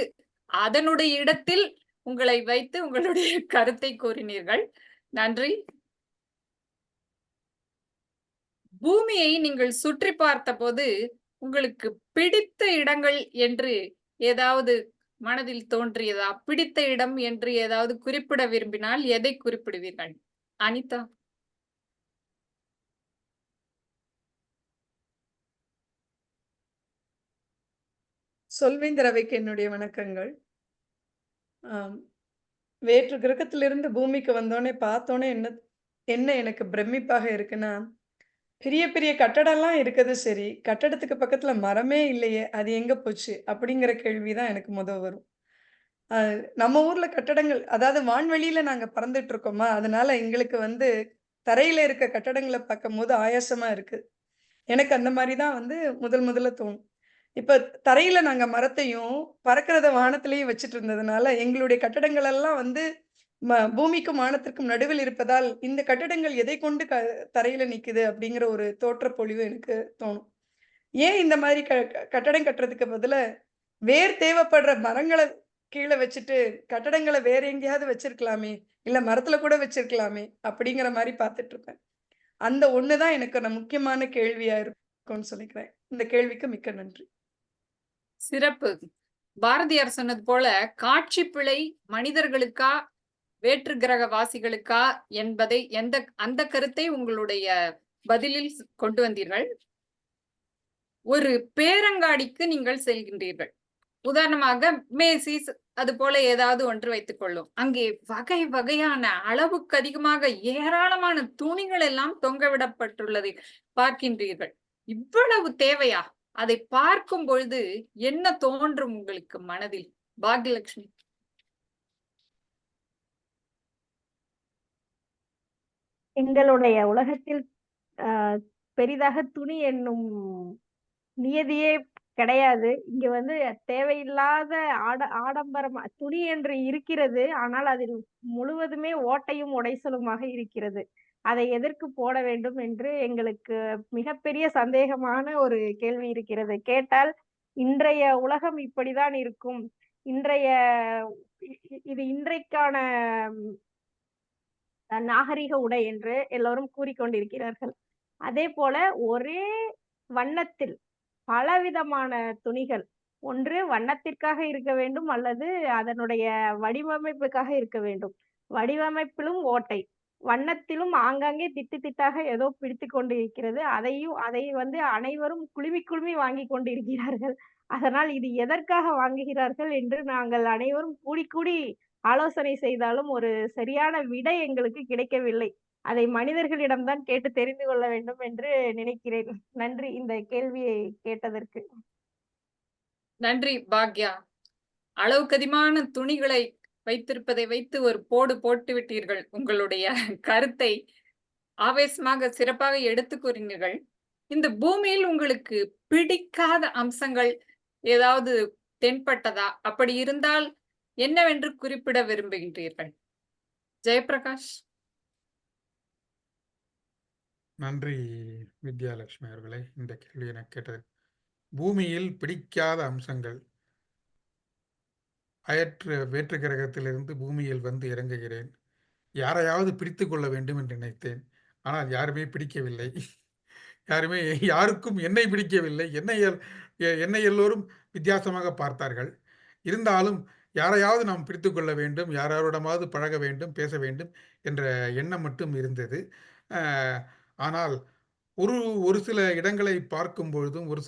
அதனுடைய இடத்தில் உங்களை வைத்து உங்களுடைய கருத்தை கூறினீர்கள். நன்றி. பூமியை நீங்கள் சுற்றி பார்த்த போது உங்களுக்கு பிடித்த இடங்கள் என்று ஏதாவது மனதில் தோன்றியதா? பிடித்த இடம் என்று ஏதாவது குறிப்பிட விரும்பினால் எதை குறிப்பிடுவீர்கள்? அனிதா. சொல்வேந்தர் அவைக்கு என்னுடைய வணக்கங்கள். வேற்று கிரகத்திலிருந்து பூமிக்கு வந்தோடனே பார்த்தோன்னே என்ன எனக்கு பிரமிப்பாக இருக்குன்னா, பெரிய பெரிய கட்டடம்லாம் இருக்குது சரி, கட்டடத்துக்கு பக்கத்துல மரமே இல்லையே, அது எங்க போச்சு? அப்படிங்கிற கேள்விதான் எனக்கு வரும். நம்ம ஊர்ல கட்டடங்கள், அதாவது வான்வெளியில நாங்க பறந்துட்டு இருக்கோமா, அதனால எங்களுக்கு தரையில இருக்க கட்டடங்களை பார்க்கும்போது ஆயாசமா இருக்கு. எனக்கு அந்த மாதிரிதான் முதல்ல தோணும். இப்ப தரையில நாங்க மரத்தையும் பறக்கிறத வானத்திலையும் வச்சுட்டு இருந்ததுனால எங்களுடைய கட்டடங்கள் எல்லாம் பூமிக்கும் வானத்திற்கும் நடுவில் இருப்பதால் இந்த கட்டடங்கள் எதை கொண்டு தரையில நிக்குது அப்படிங்கிற ஒரு தோற்றப்பொழிவு எனக்கு தோணும். ஏன் இந்த மாதிரி கட்டடம் கட்டுறதுக்கு பதிலா வேர் தேவைப்படுற மரங்களை கீழே வச்சுட்டு கட்டடங்களை வேற எங்கேயாவது வச்சிருக்கலாமே, இல்ல மரத்துல கூட வச்சிருக்கலாமே அப்படிங்கிற மாதிரி பார்த்துட்டு இருப்பேன். அந்த ஒண்ணுதான் எனக்கு முக்கியமான கேள்வியா இருக்கும்னு சொல்லிக்கிறேன். இந்த கேள்விக்கு மிக்க நன்றி. சிறப்பு. பாரதியார் சொன்னது போல காட்சி பிழை மனிதர்களுக்கா வேற்று கிரக வாசிகளுக்கா என்பதை அந்த கருத்தை உங்களுடைய பதிலில் கொண்டு வந்தீர்கள். ஒரு பேரங்காடிக்கு நீங்கள் செல்கின்றீர்கள். உதாரணமாக மேசிஸ் அது போல ஏதாவது ஒன்று வைத்துக் கொள்ளும். அங்கே வகை வகையான அளவுக்கு அதிகமாக ஏராளமான துணிகள் எல்லாம் தொங்கவிடப்பட்டுள்ளதை பார்க்கின்றீர்கள். இவ்வளவு தேவையா? அதை பார்க்கும் பொழுது என்ன தோன்றும் உங்களுக்கு மனதில்? பாக்யலட்சுமி. எங்களுடைய உலகத்தில் பெரிதாக துணி என்னும் நியதியே கிடையாது. இங்க வந்து தேவையில்லாத ஆடம்பரமா துணி என்று இருக்கிறது. ஆனால் அதில் முழுவதுமே ஓட்டையும் உடைசலுமாக இருக்கிறது. அதை எதற்கு போட வேண்டும் என்று எங்களுக்கு மிகப்பெரிய சந்தேகமான ஒரு கேள்வி இருக்கிறது. கேட்டால் இன்றைய உலகம் இப்படிதான் இருக்கும். இது இன்றைக்கான நாகரிக உடை என்று எல்லோரும் கூறிக்கொண்டிருக்கிறார்கள். அதே போல ஒரே வண்ணத்தில் பலவிதமான துணிகள், ஒன்று வண்ணத்திற்காக இருக்க வேண்டும் அல்லது அதனுடைய வடிவமைப்புக்காக இருக்க வேண்டும். வடிவமைப்பிலும் ஓட்டை, வண்ணத்திலும் ஆங்காங்கே திட்டு திட்டாக ஏதோ பிடித்து கொண்டு இருக்கிறது. அதை வந்து அனைவரும் குழுமி குழுமி வாங்கி கொண்டிருக்கிறார்கள். அதனால் இது எதற்காக வாங்குகிறார்கள் என்று நாங்கள் அனைவரும் கூடி கூடி ஆலோசனை செய்தாலும் ஒரு சரியான விடை எங்களுக்கு கிடைக்கவில்லை. அதை மனிதர்களிடம்தான் கேட்டு தெரிந்து கொள்ள வேண்டும் என்று நினைக்கிறேன். நன்றி இந்த கேள்வியை கேட்டதற்கு. நன்றி பாக்யா. அளவுக்கு அதிகமான துணிகளை வைத்திருப்பதை வைத்து ஒரு போடு போட்டு விட்டீர்கள். உங்களுடைய கருத்தை ஆவேசமாக சிறப்பாக எடுத்து கூறினீர்கள். இந்த பூமியில் உங்களுக்கு பிடிக்காத அம்சங்கள் ஏதாவது தென்பட்டதா? அப்படி இருந்தால் என்னவென்று குறிப்பிட விரும்புகின்றீர்கள்? ஜெயபிரகாஷ். நன்றி வித்யாலட்சுமி அவர்களே, இந்த கேள்வி எனக்கு கேட்டது. பூமியில் பிடிக்காத அம்சங்கள். வேற்று கிரகத்திலிருந்து பூமியில் வந்து இறங்குகிறேன். யாரையாவது பிடித்து கொள்ள வேண்டும் என்று நினைத்தேன். ஆனால் யாருமே பிடிக்கவில்லை. யாருக்கும் என்னை பிடிக்கவில்லை. என்னை எல்லோரும் வித்தியாசமாக பார்த்தார்கள். இருந்தாலும் யாரையாவது நாம் பிடித்து கொள்ள வேண்டும், யாரோடமாவது பழக வேண்டும், பேச வேண்டும் என்ற எண்ணம் மட்டும் இருந்தது. ஆனால் ஒரு சில இடங்களை பார்க்கும் பொழுதும் ஒரு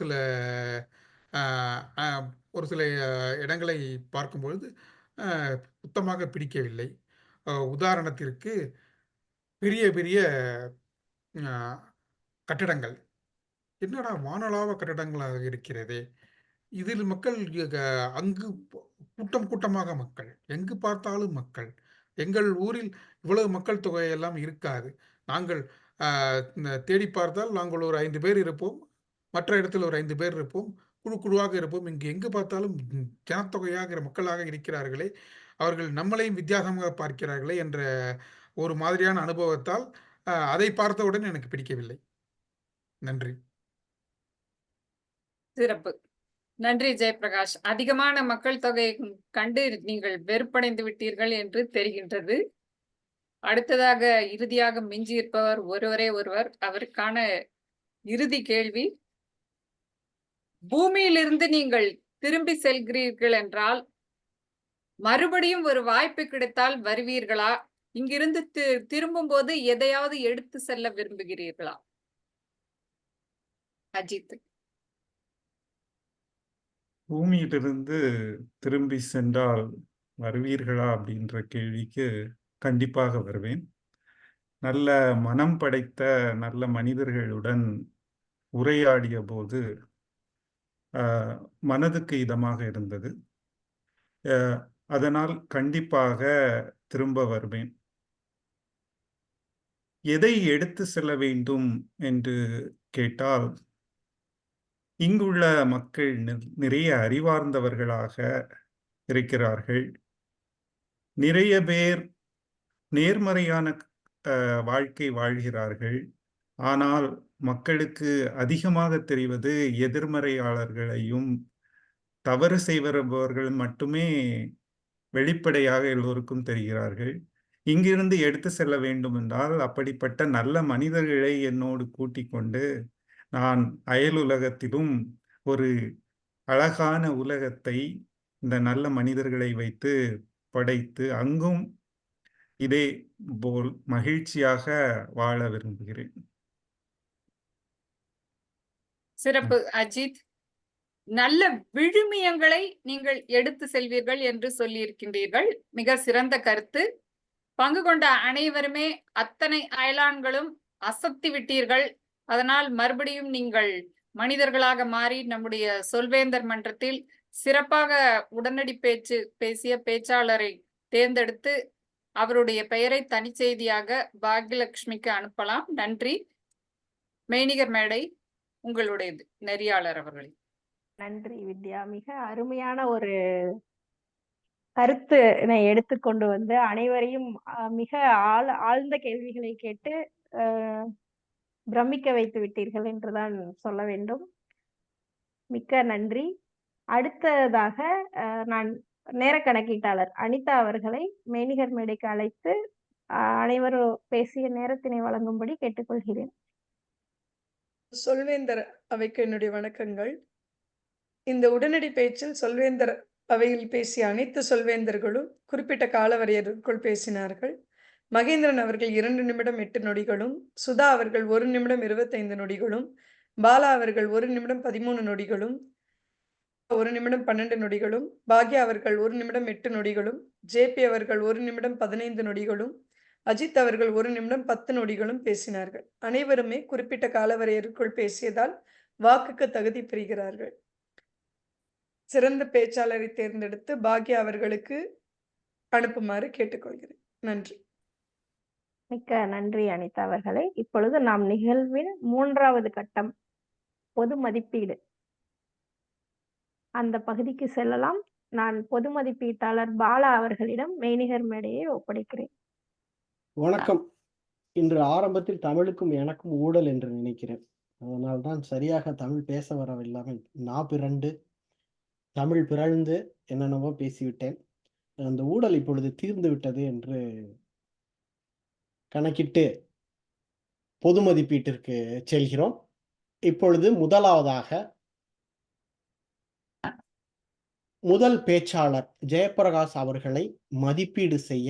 சில இடங்களை பார்க்கும் பொழுது சுத்தமாக பிடிக்கவில்லை. உதாரணத்திற்கு பெரிய பெரிய கட்டடங்கள், என்னடா வானளாவ கட்டடங்களாக இருக்கிறதே, இதில் மக்கள் அங்கு கூட்டம் கூட்டமாக மக்கள், எங்கு பார்த்தாலும் மக்கள். எங்கள் ஊரில் இவ்வளவு மக்கள் தொகையெல்லாம் இருக்காது. நாங்கள் தேடி பார்த்தால் நாங்கள் ஒரு 5 பேர் இருப்போம், மற்ற இடத்தில் ஒரு 5 பேர் இருப்போம், குழு குழுவாக இருப்போம். இங்கு எங்கு பார்த்தாலும் ஜனத்தொகையாக மக்களாக இருக்கிறார்களே, அவர்கள் நம்மளையும் வித்தியாசமாக பார்க்கிறார்களே என்ற ஒரு மாதிரியான அனுபவத்தால் அதை பார்த்தவுடன் எனக்கு பிடிக்கவில்லை. நன்றி. சிறப்பு. நன்றி ஜெயபிரகாஷ். அதிகமான மக்கள் தொகையை கண்டு நீங்கள் வெறுப்படைந்து விட்டீர்கள் என்று தெரிகின்றது. அடுத்ததாக இறுதியாக மிஞ்சி இருப்பவர் ஒருவர். அவருக்கான இறுதி கேள்வி, பூமியிலிருந்து நீங்கள் திரும்பி செல்கிறீர்கள் என்றால் மறுபடியும் ஒரு வாய்ப்பு கிடைத்தால் வருவீர்களா? இங்கிருந்து திரும்பும் போது எதையாவது எடுத்து செல்ல விரும்புகிறீர்களா? அஜித். பூமியிலிருந்து திரும்பி சென்றால் வருவீர்களா அப்படின்ற கேள்விக்கு கண்டிப்பாக வருவேன். நல்ல மனம் படைத்த நல்ல மனிதர்களுடன் உரையாடிய போது மனதுக்கு இதமாக இருந்தது. அதனால் கண்டிப்பாக திரும்ப வருவேன். எதை எடுத்து செல்ல வேண்டும் என்று கேட்டால், இங்குள்ள மக்கள் நிறைய அறிவார்ந்தவர்களாக இருக்கிறார்கள். நிறைய பேர் நேர்மறையான வாழ்க்கை வாழ்கிறார்கள். ஆனால் மக்களுக்கு அதிகமாக தெரிவது எதிர்மறையாளர்களையும் தவறு செய்வர்கள் மட்டுமே வெளிப்படையாக எல்லோருக்கும் தெரிகிறார்கள். இங்கிருந்து எடுத்து செல்ல வேண்டும் என்றால் அப்படிப்பட்ட நல்ல மனிதர்களை என்னோடு கூட்டிக் கொண்டு நான் அயலுலகத்திலும் ஒரு அழகான உலகத்தை இந்த நல்ல மனிதர்களை வைத்து படைத்து அங்கும் இதே போல் மகிழ்ச்சியாக வாழ விரும்புகிறேன். சிறப்பு அஜித். நல்ல விழுமியங்களை நீங்கள் எடுத்து செல்வீர்கள் என்று சொல்லியிருக்கின்றீர்கள். மிக சிறந்த கருத்து. பங்கு கொண்ட அனைவருமே அத்தனை அயலான்களும் அசத்தி விட்டீர்கள். அதனால் மறுபடியும் நீங்கள் மனிதர்களாக மாறி நம்முடைய சொல்வேந்தர் மன்றத்தில் சிறப்பாக உடனடி பேச்சு பேசிய பேச்சாளரை தேர்ந்தெடுத்து அவருடைய பெயரை தனிச்செய்தியாக பாக்யலட்சுமிக்கு அனுப்பலாம். நன்றி. மெய்நிகர் மேடை உங்களுடையது, நெறியாளர் அவர்களே. நன்றி வித்யா. மிக அருமையான ஒரு கருத்து எடுத்துக்கொண்டு வந்து அனைவரையும் மிக ஆழ்ந்த கேள்விகளை கேட்டு பிரமிக்க வைத்து விட்டீர்கள் என்றுதான் சொல்ல வேண்டும். மிக்க நன்றி. அடுத்ததாக நான் நேர கணக்கீட்டாளர் அனிதா அவர்களை மெய்நிகர் மேடைக்கு அழைத்து அனைவரும் பேசிய நேரத்தினை வழங்கும்படி கேட்டுக்கொள்கிறேன். சொல்வேந்தர் அவைக்கு என்னுடைய வணக்கங்கள். இந்த உடனடி பேச்சில் சொல்வேந்தர் அவையில் பேசிய அனைத்து சொல்வேந்தர்களும் குறிப்பிட்ட கால வரையறைக்குள் பேசினார்கள். மகேந்திரன் அவர்கள் 2 நிமிடம் 8 நொடிகளும், சுதா அவர்கள் 1 நிமிடம் 25 நொடிகளும், பாலா அவர்கள் 1 நிமிடம் 13 நொடிகளும், 1 நிமிடம் 12 நொடிகளும், பாக்யா அவர்கள் 1 நிமிடம் 8 நொடிகளும், ஜேபி அவர்கள் 1 நிமிடம் 15 நொடிகளும், அஜித் அவர்கள் 1 நிமிடம் 10 நொடிகளும் பேசினார்கள். அனைவருமே குறிப்பிட்ட கால வரையறைக்குள் பேசியதால் வாக்குக்கு தகுதி பெறுகிறார்கள். சிறந்த பேச்சாளரை தேர்ந்தெடுத்து பாக்யா அவர்களுக்கு அனுப்புமாறு கேட்டுக்கொள்கிறேன். நன்றி. மிக்க நன்றி அனிதா அவர்களே. இப்பொழுது நாம் நிகழ்வின் 3வது கட்டம் பொது மதிப்பீடு அந்த பகுதிக்கு செல்லலாம். நான் பொது மதிப்பீட்டாளர் பாலா அவர்களிடம் மெய்நிகர் மேடையை ஒப்படைக்கிறேன். வணக்கம். இன்று ஆரம்பத்தில் தமிழுக்கும் எனக்கும் ஊழல் என்று நினைக்கிறேன். அதனால்தான் சரியாக தமிழ் பேச வரவில்லாமல் நான் பிறண்டு தமிழ் பிறழ்ந்து என்னென்னவோ பேசிவிட்டேன். அந்த ஊழல் இப்பொழுது தீர்ந்து விட்டது என்று கணக்கிட்டு பொது மதிப்பீட்டிற்கு செல்கிறோம். இப்பொழுது முதலாவதாக முதல் பேச்சாளர் ஜெயபிரகாஷ் அவர்களை மதிப்பீடு செய்ய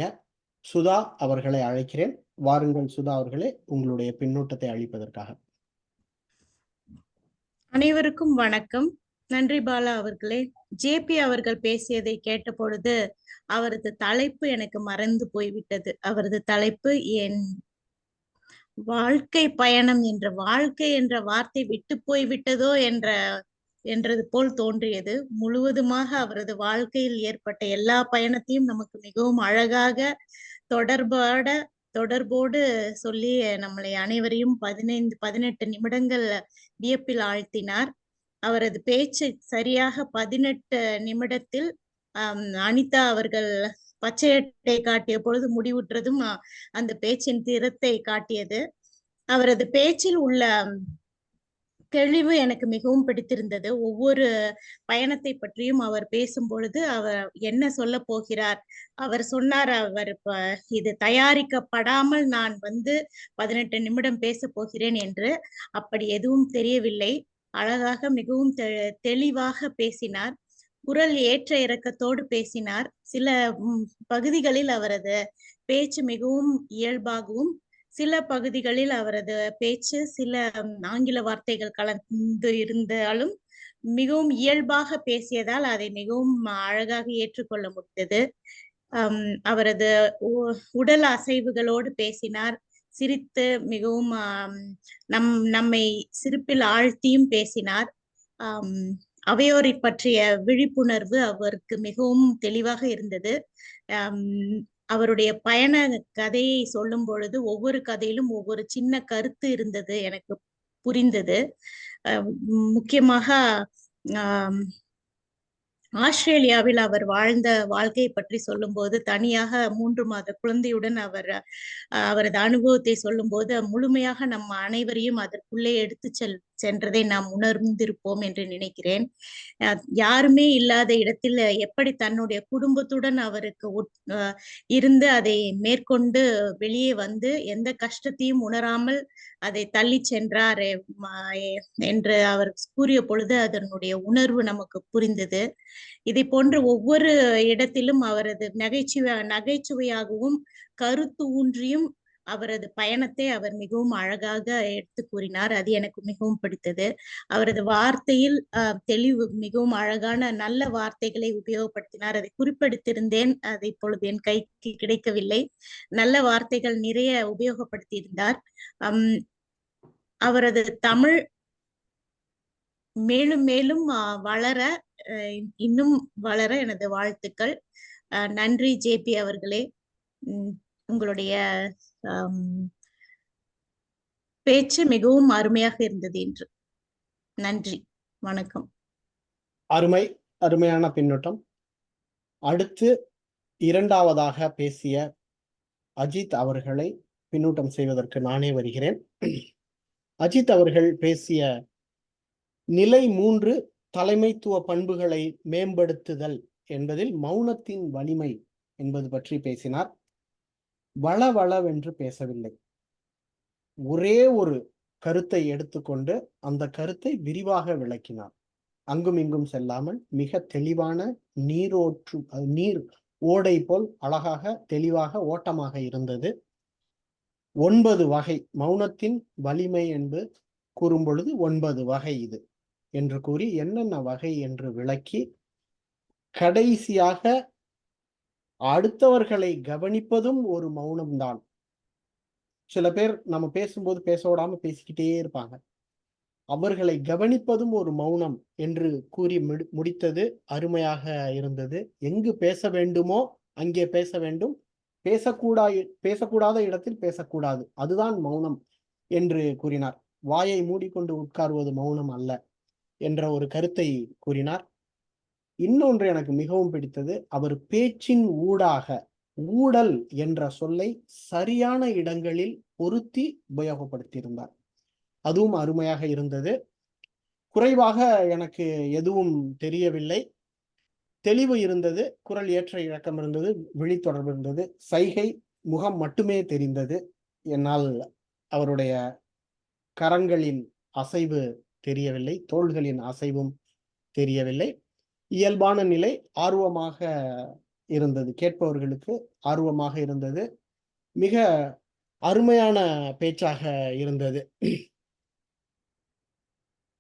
சுதா அவர்களை அழைக்கிறேன். வாருங்கள் சுதா அவர்களே, உங்களுடைய பின்னூட்டத்தை அளிப்பதற்காக. அனைவருக்கும் வணக்கம். நன்றி பாலா அவர்களே. ஜேபி அவர்கள் பேசியதை கேட்ட பொழுது அவரது தலைப்பு எனக்கு மறந்து போய்விட்டது. அவரது தலைப்பு என் வாழ்க்கை பயணம் என்ற வாழ்க்கை என்ற வார்த்தை விட்டு போய்விட்டதோ என்றது போல் தோன்றியது. முழுவதுமாக அவரது வாழ்க்கையில் ஏற்பட்ட எல்லா பயணத்தையும் நமக்கு மிகவும் அழகாக தொடர்போடு சொல்லி நம்மளை அனைவரையும் 18 நிமிடங்கள் வியப்பில் ஆழ்த்தினார். அவரது பேச்சு சரியாக 18 நிமிடத்தில் அனிதா அவர்கள் பச்சை அட்டை காட்டிய பொழுது முடிவுற்றதும் அந்த பேச்சின் திறத்தை காட்டியது. அவரது பேச்சில் உள்ள தெளிவு எனக்கு மிகவும் பிடித்திருந்தது. ஒவ்வொரு பயணத்தை பற்றியும் அவர் பேசும் பொழுது அவர் என்ன சொல்ல போகிறார், அவர் சொன்னார் இது தயாரிக்கப்படாமல் நான் 18 நிமிடம் பேச போகிறேன் என்று. அப்படி எதுவும் தெரியவில்லை. அழகாக மிகவும் தெளிவாக பேசினார். குரல் ஏற்ற இறக்கத்தோடு பேசினார். சில பகுதிகளில் அவரது பேச்சு மிகவும் இயல்பாகவும், சில பகுதிகளில் அவரது பேச்சு சில ஆங்கில வார்த்தைகள் கலந்து இருந்தாலும் மிகவும் இயல்பாக பேசியதால் அதை மிகவும் அழகாக ஏற்றுக்கொள்ள முடிந்தது. அவரது உடல் அசைவுகளோடு பேசினார். சிரித்து மிகவும் நம்மை சிரிப்பில் ஆழ்த்தியும் பேசினார். அவையோரை பற்றிய விழிப்புணர்வு அவருக்கு மிகவும் தெளிவாக இருந்தது. அவருடைய பயண கதையை சொல்லும் பொழுது ஒவ்வொரு கதையிலும் ஒவ்வொரு சின்ன கருத்து இருந்தது எனக்கு புரிந்தது. முக்கியமாக ஆஸ்திரேலியாவில் அவர் வாழ்ந்த வாழ்க்கையை பற்றி சொல்லும் போது, தனியாக 3 மாத குழந்தையுடன் அவரது அனுபவத்தை சொல்லும் போது முழுமையாக நம்ம அனைவரையும் அதற்குள்ளே எடுத்து சென்றதை நாம் உணர்ந்திருப்போம் என்று நினைக்கிறேன். யாருமே இல்லாத இடத்தில் எப்படி தன்னுடைய குடும்பத்துடன் அவருக்கு இருந்து அதை மேற்கொண்டு வெளியே வந்து எந்த கஷ்டத்தையும் உணராமல் அதை தள்ளி சென்றார் என்று அவர் கூறிய பொழுது அதனுடைய உணர்வு நமக்கு புரிந்தது. இதை போன்று ஒவ்வொரு இடத்திலும் அவரது நகைச்சுவையாகவும் கருத்து ஊன்றியும் அவரது பயணத்தை அவர் மிகவும் அழகாக எடுத்து கூறினார். அது எனக்கு மிகவும் பிடித்தது. அவரது வார்த்தையில் தெளிவு, மிகவும் அழகான நல்ல வார்த்தைகளை உபயோகப்படுத்தினார். அதை குறிப்பெடுத்திருந்தேன், அது இப்பொழுது என் கைக்கு கிடைக்கவில்லை. நல்ல வார்த்தைகள் நிறைய உபயோகப்படுத்தியிருந்தார். அவரது தமிழ் மேலும் மேலும் வளர, இன்னும் வளர எனது வாழ்த்துக்கள். நன்றி ஜேபி அவர்களே. உங்களுடைய பேச்சு மிகவும் அருமையாக இருந்தது என்று. நன்றி, வணக்கம். அருமையான பின்னூட்டம். அடுத்து இரண்டாவதாக பேசிய அஜித் அவர்களை பின்னூட்டம் செய்வதற்கு நானே வருகிறேன். அஜித் அவர்கள் பேசிய நிலை 3 தலைமைத்துவ பண்புகளை மேம்படுத்துதல் என்பதில் மௌனத்தின் வலிமை என்பது பற்றி பேசினார். வளவளவென்று பேசவில்லை. ஒரே ஒரு கருத்தை எடுத்துக்கொண்டு அந்த கருத்தை விரிவாக விளக்கினார். அங்கும் இங்கும் செல்லாமல் மிக தெளிவான நீர் ஓடை போல் அழகாக தெளிவாக ஓட்டமாக இருந்தது. 9 வகை மௌனத்தின் வலிமை என்று கூறும் பொழுது 9 வகை இது என்று கூறி என்னென்ன வகை என்று விளக்கி கடைசியாக அடுத்தவர்களை கவனிப்பதும் ஒரு மௌனம்தான். சில பேர் நம்ம பேசும்போது பேச விடாம பேசிக்கிட்டே இருப்பாங்க. அவர்களை கவனிப்பதும் ஒரு மௌனம் என்று கூறி முடித்தது அருமையாக இருந்தது. எங்கு பேச வேண்டுமோ அங்கே பேச வேண்டும், பேசக்கூடாத இடத்தில் பேசக்கூடாது, அதுதான் மௌனம் என்று கூறினார். வாயை மூடிக்கொண்டு உட்கார்வது மௌனம் அல்ல என்ற ஒரு கருத்தை கூறினார். இன்னொன்று எனக்கு மிகவும் பிடித்தது, அவர் பேச்சின் ஊடாக ஊடல் என்ற சொல்லை சரியான இடங்களில் பொருத்தி உபயோகப்படுத்தியிருந்தார். அதுவும் அருமையாக இருந்தது. குறைவாக எனக்கு எதுவும் தெரியவில்லை. தெளிவு இருந்தது, குரல் ஏற்ற இறக்கம் இருந்தது, விழித்தொடர்பு இருந்தது, சைகை முகம் மட்டுமே தெரிந்தது. என்னால் அவருடைய கரங்களின் அசைவு தெரியவில்லை, தோள்களின் அசைவும் தெரியவில்லை. இயல்பான நிலை, ஆர்வமாக இருந்தது, கேட்பவர்களுக்கு ஆர்வமாக இருந்தது. மிக அருமையான பேச்சாக இருந்தது.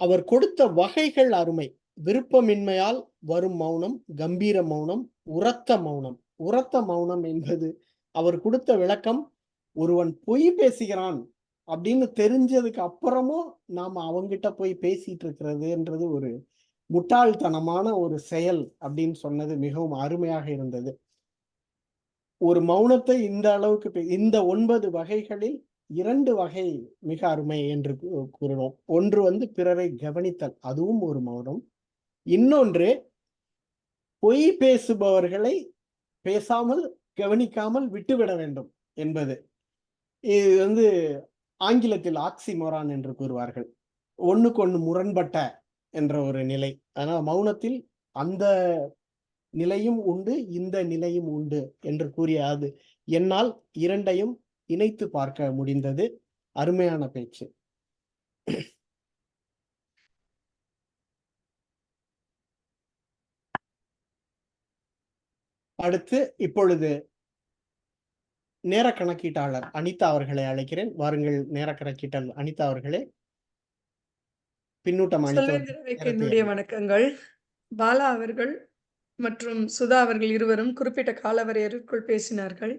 அவர் கொடுத்த வகைகள் அருமை. விருப்பமின்மையால் வரும் மௌனம், கம்பீர மௌனம், உரத்த மௌனம். உரத்த மௌனம் என்பது அவர் கொடுத்த விளக்கம், ஒருவன் பொய் பேசுகிறான் அப்படின்னு தெரிஞ்சதுக்கு அப்புறமும் நாம அவங்கிட்ட போய் பேசிட்டு இருக்கிறதுன்றது ஒரு முட்டாள்தனமான ஒரு செயல் அப்படின்னு சொன்னது மிகவும் அருமையாக இருந்தது. ஒரு மௌனத்தை இந்த அளவுக்கு இந்த 9 வகைகளில் 2 வகை மிக அருமை என்று கூறுவோம். ஒன்று பிறரை கவனித்தல், அதுவும் ஒரு மௌனம். இன்னொன்று பொய் பேசுபவர்களை பேசாமல் கவனிக்காமல் விட்டுவிட வேண்டும் என்பது. இது ஆங்கிலத்தில் ஆக்சிமோரான் என்று கூறுவார்கள். ஒண்ணுக்கொண்ணு முரண்பட்ட என்ற ஒரு நிலை. ஆனால் மௌனத்தில் அந்த நிலையும் உண்டு, இந்த நிலையும் உண்டு என்று கூறிய அது என்னால் 2ஐயும் இணைத்து பார்க்க முடிந்தது. அருமையான பேச்சு. அடுத்து இப்பொழுது நேர கணக்கீட்டாளர் அனிதா அவர்களை அழைக்கிறேன். வாருங்கள் நேர கணக்கீட்டாளர் அனிதா அவர்களே, பின்னூட்டம் என்னுடைய வணக்கங்கள். பாலா அவர்கள் மற்றும் சுதா அவர்கள் இருவரும் குறிப்பிட்ட காலவரையறைக்குள் பேசினார்கள்.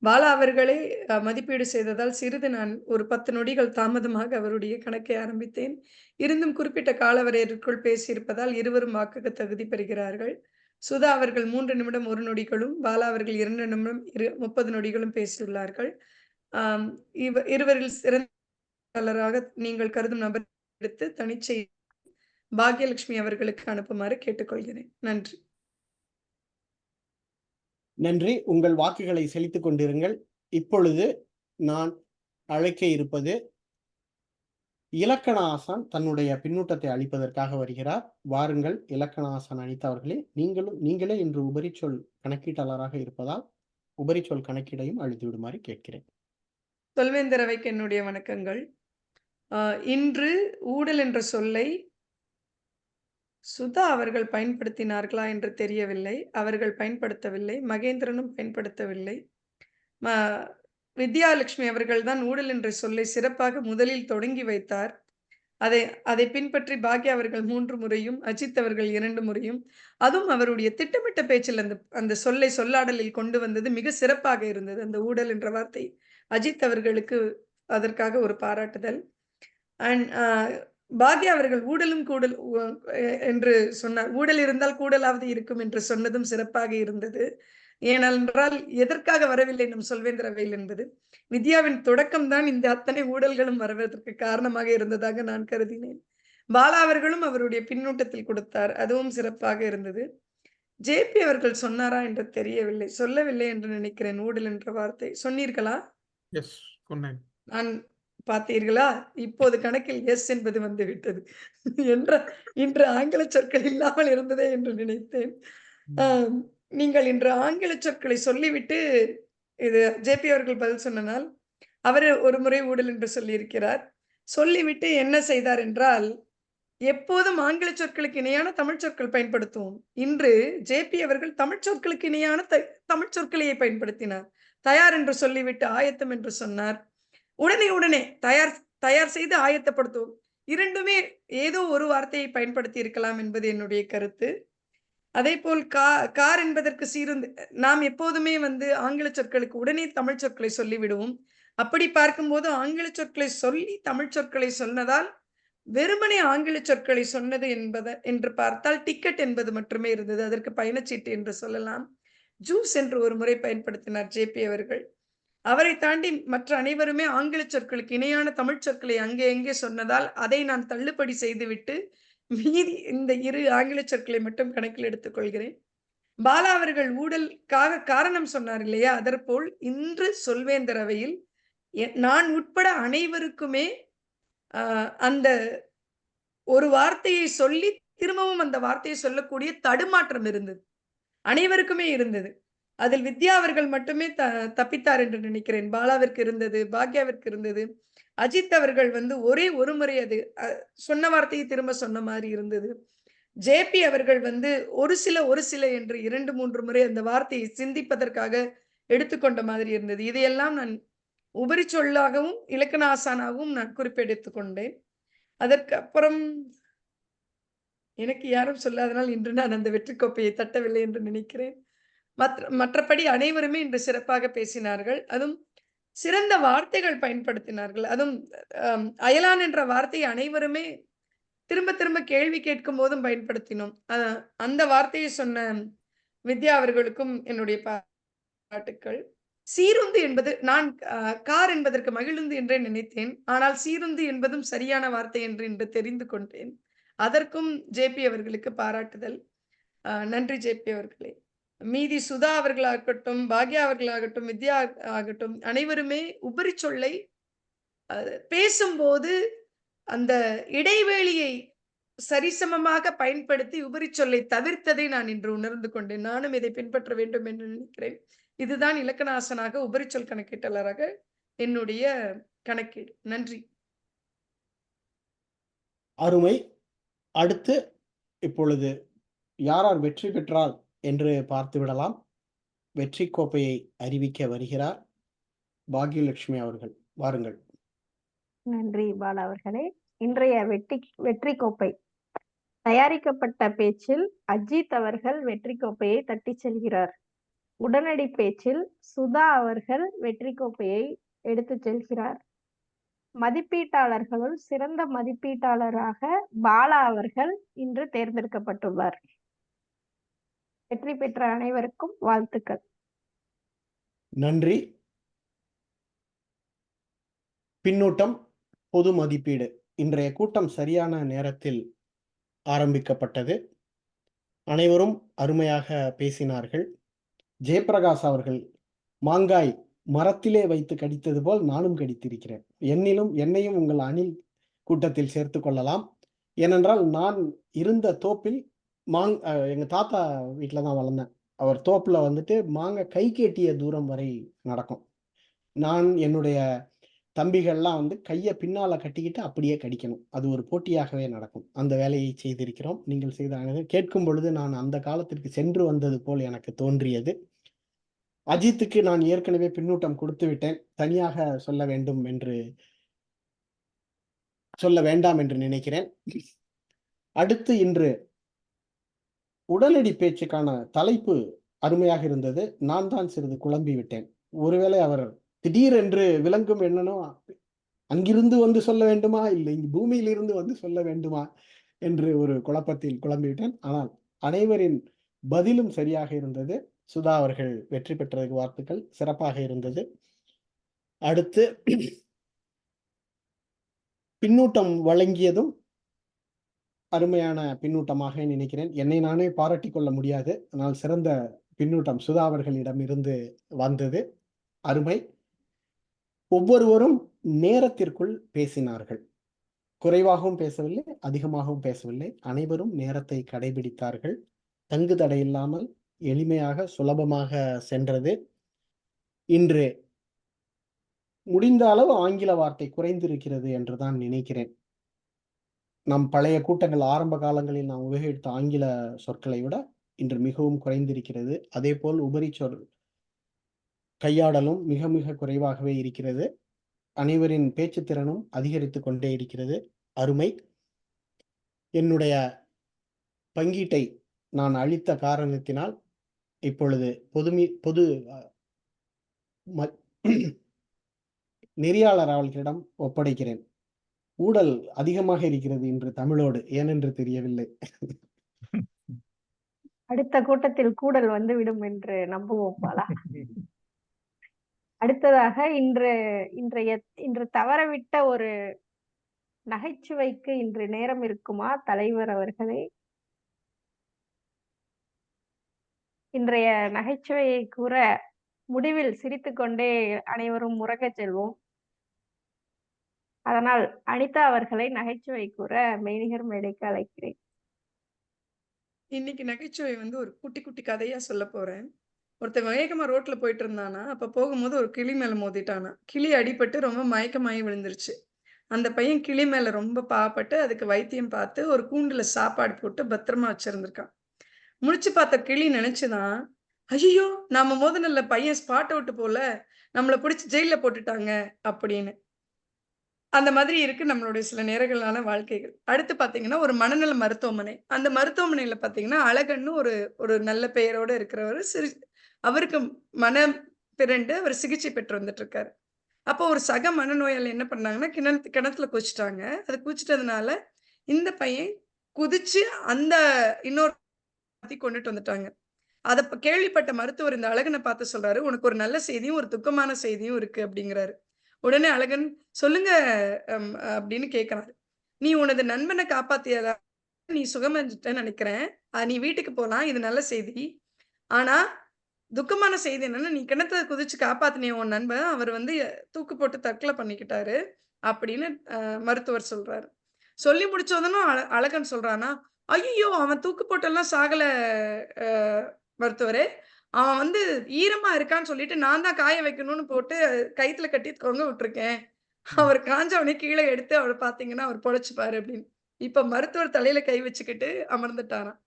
பாலா அவர்களை மதிப்பீடு செய்ததால் சிறிது நான் ஒரு 10 நொடிகள் தாமதமாக அவருடைய கணக்கை ஆரம்பித்தேன். இருந்தும் குறிப்பிட்ட காலவரையறைக்குள் பேசியிருப்பதால் இருவரும் வாக்குக்கு தகுதி பெறுகிறார்கள். சுதா அவர்கள் 3 நிமிடம் 1 நொடிகளும், பாலா அவர்கள் 2 நிமிடம் 30 நொடிகளும் பேசியுள்ளார்கள். இருவரில் சிறந்த நீங்கள் கருதும் நபர் எடுத்து தனிச்சை பாக்யலட்சுமி அவர்களுக்கு அனுப்புமாறு கேட்டுக்கொள்கிறேன். நன்றி. நன்றி. உங்கள் வாக்குகளை செலுத்திக் கொண்டிருங்கள். இப்பொழுது நான் அழைக்க இருப்பது இலக்கண ஆசான் தன்னுடைய பின்னூட்டத்தை அளிப்பதற்காக வருகிறார். வாருங்கள் இலக்கண ஆசான் அனிதா அவர்களே. நீங்களே இன்று உபரிச்சொல் கணக்கீட்டாளராக இருப்பதால் உபரிச்சொல் கணக்கீடையும் அளித்து விடுமாறு கேட்கிறேன். சொல்வேந்தர் அவைக்கு என்னுடைய வணக்கங்கள். இன்று ஊடல் என்ற சொல்லை சுதா அவர்கள் பயன்படுத்தினார்களா என்று தெரியவில்லை. அவர்கள் பயன்படுத்தவில்லை. மகேந்திரனும் பயன்படுத்தவில்லை. வித்யாலட்சுமி அவர்கள் தான் ஊடல் என்ற சொல்லை சிறப்பாக முதலில் தொடங்கி வைத்தார். அதை அதை பின்பற்றி பாக்யா அவர்கள் 3 முறையும், அஜித் அவர்கள் 2 முறையும், அதுவும் அவருடைய திட்டமிட்ட பேச்சில் அந்த அந்த சொல்லை சொல்லாடலில் கொண்டு வந்தது மிக சிறப்பாக இருந்தது. அந்த ஊடல் என்ற வார்த்தை அஜித் அவர்களுக்கு அதற்காக ஒரு பாராட்டுதல். அண்ட் பாக்யா அவர்கள் ஊடலும் கூடல் என்று சொன்னார். ஊடல் இருந்தால் கூடலாவது இருக்கும் என்று சொன்னதும் சிறப்பாக இருந்தது. ஏனென்றால் எதற்காக வரவில்லை நம் சொல்வேந்திர அவையில் என்பது வித்யாவின் தொடக்கம் தான் இந்த அத்தனை ஊழல்களும் வருவதற்கு காரணமாக இருந்ததாக நான் கருதினேன். பாலா அவர்களும் அவருடைய பின்னூட்டத்தில் கொடுத்தார், அதுவும் சிறப்பாக இருந்தது. ஜேபி அவர்கள் சொன்னாரா என்று தெரியவில்லை, சொல்லவில்லை என்று நினைக்கிறேன். ஊழல் என்ற வார்த்தை சொன்னீர்களா? எஸ், சொன்னேன். நான் பார்த்தீர்களா? இப்போது கணக்கில் எஸ் என்பது வந்து விட்டது என்ற இன்று ஆங்கில சொற்கள் இல்லாமல் இருந்ததே என்று நினைத்தேன். நீங்கள் இன்று ஆங்கில சொற்களை சொல்லிவிட்டு இது ஜேபி அவர்கள் பதில் சொன்னனால் அவர் ஒரு முறை ஊழல் என்று சொல்லியிருக்கிறார். சொல்லிவிட்டு என்ன செய்தார் என்றால், எப்போதும் ஆங்கில சொற்களுக்கு இணையான தமிழ் சொற்கள் பயன்படுத்துவோம். இன்று ஜேபி அவர்கள் தமிழ் சொற்களுக்கு இணையான தமிழ் சொற்களையே பயன்படுத்தினார். தயார் என்று சொல்லிவிட்டு ஆயத்தம் என்று சொன்னார். உடனே தயார் செய்து ஆயத்தப்படுத்துவோம். இரண்டுமே ஏதோ ஒரு வார்த்தையை பயன்படுத்தி இருக்கலாம் என்பது என்னுடைய கருத்து. அதேபோல் கார் என்பதற்கு சீருந்து நாம் எப்போதுமே வந்து ஆங்கில சொற்களுக்கு உடனே தமிழ் சொற்களை சொல்லிவிடுவோம். அப்படி பார்க்கும்போது ஆங்கில சொற்களை சொல்லி தமிழ் சொற்களை சொன்னதால் வெறுமனே ஆங்கில சொற்களை சொன்னது என்று பார்த்தால் டிக்கெட் என்பது மட்டுமே இருந்தது. அதற்கு பயணச்சீட்டு என்று சொல்லலாம். ஜூஸ் என்று ஒரு முறை பயன்படுத்தினார் ஜேபி அவர்கள். அவரை தாண்டி மற்ற அனைவருமே ஆங்கில சொற்களுக்கு இணையான தமிழ் சொற்களை அங்கே சொன்னதால் அதை நான் தள்ளுபடி செய்துவிட்டு மீதி இந்த 2 ஆங்கில சொற்களை மட்டும் கணக்கில் எடுத்துக் கொள்கிறேன். பாலா அவர்கள் ஊழலுக்காக காரணம் சொன்னார் இல்லையா? அதற்போல் இன்று சொல்வேந்தர் அவையில் நான் உட்பட அனைவருக்குமே அந்த ஒரு வார்த்தையை சொல்லி திரும்பவும் அந்த வார்த்தையை சொல்லக்கூடிய தடுமாற்றம் இருந்தது. அனைவருக்குமே இருந்தது. அதில் வித்யா அவர்கள் மட்டுமே தப்பித்தார் என்று நினைக்கிறேன். பாலாவிற்கு இருந்தது, பாக்யாவிற்கு இருந்தது. அஜித் அவர்கள் வந்து ஒரே ஒரு முறை அது சொன்ன வார்த்தையை திரும்ப சொன்ன மாதிரி இருந்தது. ஜேபி அவர்கள் வந்து ஒரு சில என்று 2-3 முறை அந்த வார்த்தையை சிந்திப்பதற்காக எடுத்துக்கொண்ட மாதிரி இருந்தது. இதையெல்லாம் நான் உபரி சொல்லாகவும் இலக்கண ஆசானாகவும் நான் குறிப்பெடுத்துக் கொண்டேன். அதற்கு அப்புறம் எனக்கு யாரும் சொல்லாதனால் இன்று நான் அந்த வெற்றி கோப்பையை தட்டவில்லை என்று நினைக்கிறேன். மற்றபடி அனைவருமே இன்று சிறப்பாக பேசினார்கள். அதுவும் சிறந்த வார்த்தைகள் பயன்படுத்தினார்கள். அதுவும் அயலான் என்ற வார்த்தையை அனைவருமே திரும்ப கேள்வி கேட்கும் போதும் பயன்படுத்தினோம். அந்த வார்த்தையை சொன்ன வித்யா அவர்களுக்கும் என்னுடைய பாராட்டுக்கள். சீருந்து என்பது நான் கார் என்பதற்கு மகிழுந்து என்றே நினைத்தேன். ஆனால் சீருந்து என்பதும் சரியான வார்த்தை என்று இன்று தெரிந்து கொண்டேன். அதற்கும் ஜேபி அவர்களுக்கு பாராட்டுதல். நன்றி ஜேபி அவர்களே. மீதி சுதா அவர்களாகட்டும், பாக்யா அவர்களாகட்டும், வித்யா ஆகட்டும் அனைவருமே உபரி சொல்லை பேசும்போது அந்த இடைவெளியை சரிசமமாக பயன்படுத்தி உபரி சொல்லை தவிர்த்ததை நான் இன்று உணர்ந்து கொண்டேன். நானும் இதை பின்பற்ற வேண்டும் என்று நினைக்கிறேன். இதுதான் இலக்கணாசனாக உபரி சொல் கணக்கீட்டாளராக என்னுடைய கணக்கீடு. நன்றி. அருமை. அடுத்து இப்பொழுது யார் வெற்றி பெற்றால் என்று பார்த்து விடலாம். வெற்றி கோப்பையை அறிவிக்க வருகிறார் பாக்யலட்சுமி அவர்கள். வாருங்கள். நன்றி பாலா அவர்களே. இன்றைய வெற்றி கோப்பை தயாரிக்கப்பட்ட பேச்சில் அஜித் அவர்கள் வெற்றி கோப்பையை தட்டி செல்கிறார். உடனடி பேச்சில் சுதா அவர்கள் வெற்றி கோப்பையை எடுத்து செல்கிறார். மதிப்பீட்டாளர்களுள் சிறந்த மதிப்பீட்டாளராக பாலா அவர்கள் இன்று தேர்ந்தெடுக்கப்பட்டுள்ளார். வெற்றி பெற்ற அனைவருக்கும் வாழ்த்துக்கள். நன்றி. பின்னூட்டம், பொது மதிப்பீடு. இன்றைய கூட்டம் சரியான நேரத்தில் ஆரம்பிக்கப்பட்டது. அனைவரும் அருமையாக பேசினார்கள். ஜெயபிரகாஷ் அவர்கள் மாங்காய் மரத்திலே வைத்து கடித்தது போல் நானும் கடித்திருக்கிறேன். என்னையும் உங்கள் அணில் கூட்டத்தில் சேர்த்து கொள்ளலாம். ஏனென்றால் நான் இருந்த தோப்பில் எங்க தாத்தா வீட்டில் தான் வளர்ந்தேன். அவர் தோப்புல வந்துட்டு மாங்காய் கைக்கு எட்டிய தூரம் வரை நடக்கும். நான் என்னுடைய தம்பிகள்லாம் வந்து கையை பின்னால கட்டிக்கிட்டு அப்படியே கடிக்கணும். அது ஒரு போட்டியாகவே நடக்கும். அந்த வேலையை செய்திருக்கிறோம். நீங்கள் செய்த கேட்கும் பொழுது நான் அந்த காலத்திற்கு சென்று வந்தது போல் எனக்கு தோன்றியது. அஜித்துக்கு நான் ஏற்கனவே பின்னூட்டம் கொடுத்து விட்டேன். தனியாக சொல்ல வேண்டாம் என்று நினைக்கிறேன். அடுத்து இன்று உடனடி பேச்சுக்கான தலைப்பு அருமையாக இருந்தது. நான் தான் சிறிது குழம்பி விட்டேன். ஒருவேளை அவர் திடீரென்று விளங்கும் என்னனோ அங்கிருந்து வந்து சொல்ல வேண்டுமா, இல்லை பூமியிலிருந்து வந்து சொல்ல வேண்டுமா என்று ஒரு குழப்பத்தில் குழம்பிவிட்டேன். ஆனால் அனைவரின் பதிலும் சரியாக இருந்தது. சுதா அவர்கள் வெற்றி பெற்றதற்கு வாழ்த்துக்கள். சிறப்பாக இருந்தது. அடுத்து பின்னூட்டம் வழங்கியதும் அருமையான பின்னூட்டமாக நினைக்கிறேன். என்னை நானே பாராட்டிக் கொள்ள முடியாது. ஆனால் சிறந்த பின்னூட்டம் சுதா அவர்களிடம் இருந்து வந்தது. அருமை. ஒவ்வொருவரும் நேரத்திற்குள் பேசினார்கள். குறைவாகவும் பேசவில்லை, அதிகமாகவும் பேசவில்லை. அனைவரும் நேரத்தை கடைபிடித்தார்கள். தங்கு தடையில்லாமல் எளிமையாக சுலபமாக சென்றது. இன்று முடிந்த அளவு ஆங்கில வார்த்தை குறைந்திருக்கிறது என்று தான் நினைக்கிறேன். நம் பழைய கூட்டங்கள் ஆரம்ப காலங்களில் நாம் உபயோகித்த ஆங்கில சொற்களை விட இன்று மிகவும் குறைந்திருக்கிறது. அதேபோல் உபரி சொல் கையாடலும் மிக மிக குறைவாகவே இருக்கிறது. அனைவரின் பேச்சு திறனும் அதிகரித்து கொண்டே இருக்கிறது. அருமை. என்னுடைய பங்கீட்டை நான் அளித்த காரணத்தினால் இப்பொழுது பொது நெறியாளர் அவர்களிடம் ஒப்படைக்கிறேன். ஊடல் அதிகமாக இருக்கிறது இன்று தமிழோடு, ஏனென்று தெரியவில்லை. அடுத்த கூட்டத்தில் கூடல் வந்துவிடும் என்று நம்புவோம் பாலா. அடுத்ததாக இன்று தவறவிட்ட ஒரு நகைச்சுவைக்கு இன்று நேரம் இருக்குமா தலைவர் அவர்களே? இன்றைய நகைச்சுவையை கூற முடிவில் சிரித்துக்கொண்டே அனைவரும் உறங்கச் செல்வோம். அதனால் அனிதா அவர்களை நகைச்சுவை கூற மெய்நிகர் மேடைக்கு அழைக்கிறேன். இன்னைக்கு நகைச்சுவை வந்து ஒரு குட்டி குட்டி கதையா சொல்ல போறேன். ஒருத்தன் வேகமா ரோட்ல போயிட்டு இருந்தானா, அப்ப போகும்போது ஒரு கிளி மேல மோதிட்டானா. கிளி அடிபட்டு ரொம்ப மயக்கமாயி விழுந்துருச்சு. அந்த பையன் கிளி மேல ரொம்ப பாவப்பட்டு அதுக்கு வைத்தியம் பார்த்து ஒரு கூண்டுல சாப்பாடு போட்டு பத்திரமா வச்சிருந்திருக்கான். முழிச்சு பார்த்த கிளி நினைச்சுதான், ஐயோ நாம மோதினல்ல பையன் ஸ்பாட் அவுட் போல, நம்மள பிடிச்சு ஜெயில போட்டுட்டாங்க அப்படின்னு. அந்த மாதிரி இருக்கு நம்மளுடைய சில நேரங்களான வாழ்க்கைகள். அடுத்து பார்த்தீங்கன்னா, ஒரு மனநல மருத்துவமனை. அந்த மருத்துவமனையில பார்த்தீங்கன்னா, அழகன்னு ஒரு நல்ல பெயரோட இருக்கிறவரு அவருக்கு மனம் பிறண்டு அவர் சிகிச்சை பெற்று வந்துட்டு இருக்காரு. அப்போ ஒரு சக மனநோயாளி என்ன பண்ணாங்கன்னா, கிணத்துல குதிச்சுட்டாங்க. அது குதிச்சுட்டதுனால, இந்த பையன் குதிச்சு அந்த இன்னொரு கொண்டுட்டு வந்துட்டாங்க. அத கேள்விப்பட்ட மருத்துவர் இந்த அழகன பார்த்து சொல்றாரு, "உனக்கு ஒரு நல்ல செய்தியும், ஒரு துக்கமான செய்தியும் இருக்கு" அப்படிங்கிறாரு. உடனே அழகன், "சொல்லுங்க" அப்படின்னு கேட்கறாரு. "நீ உனது நண்பன காப்பாத்தியதா நீ சுகமடைஞ்சுட்டன்னு நெனைக்கிறேன். நீ வீட்டுக்கு போலாம். இது நல்ல செய்தி. ஆனா, துக்கமான செய்தி என்னன்னா, நீ கிணத்துல குதிச்சு காப்பாத்தினிய உன் நண்பன், அவர் வந்து தூக்கு போட்டு தற்கொலை பண்ணிக்கிட்டாரு" அப்படின்னு மருத்துவர் சொல்றாரு. சொல்லி முடிச்சதும் அழகன் சொல்றானா, "ஐய்யய்யோ! அவன் தூக்கு போட்டெல்லாம் சாகல அ மருத்துவரே. அவன் வந்து ஈரமா இருக்கான்னு சொல்லிட்டு நான் தான் காய வைக்கணும்னு போட்டு கயித்துல கட்டி தொங்க விட்டுருக்கேன். அவர் காஞ்ச உடனே கீழ எடுத்து அவர பார்த்தீங்கன்னா, அவர் பொழச்சுப்பாரு" அப்படின்னு. இப்ப மருத்துவர் தலையில கை வச்சுக்கிட்டு அமர்ந்துட்டாராம்.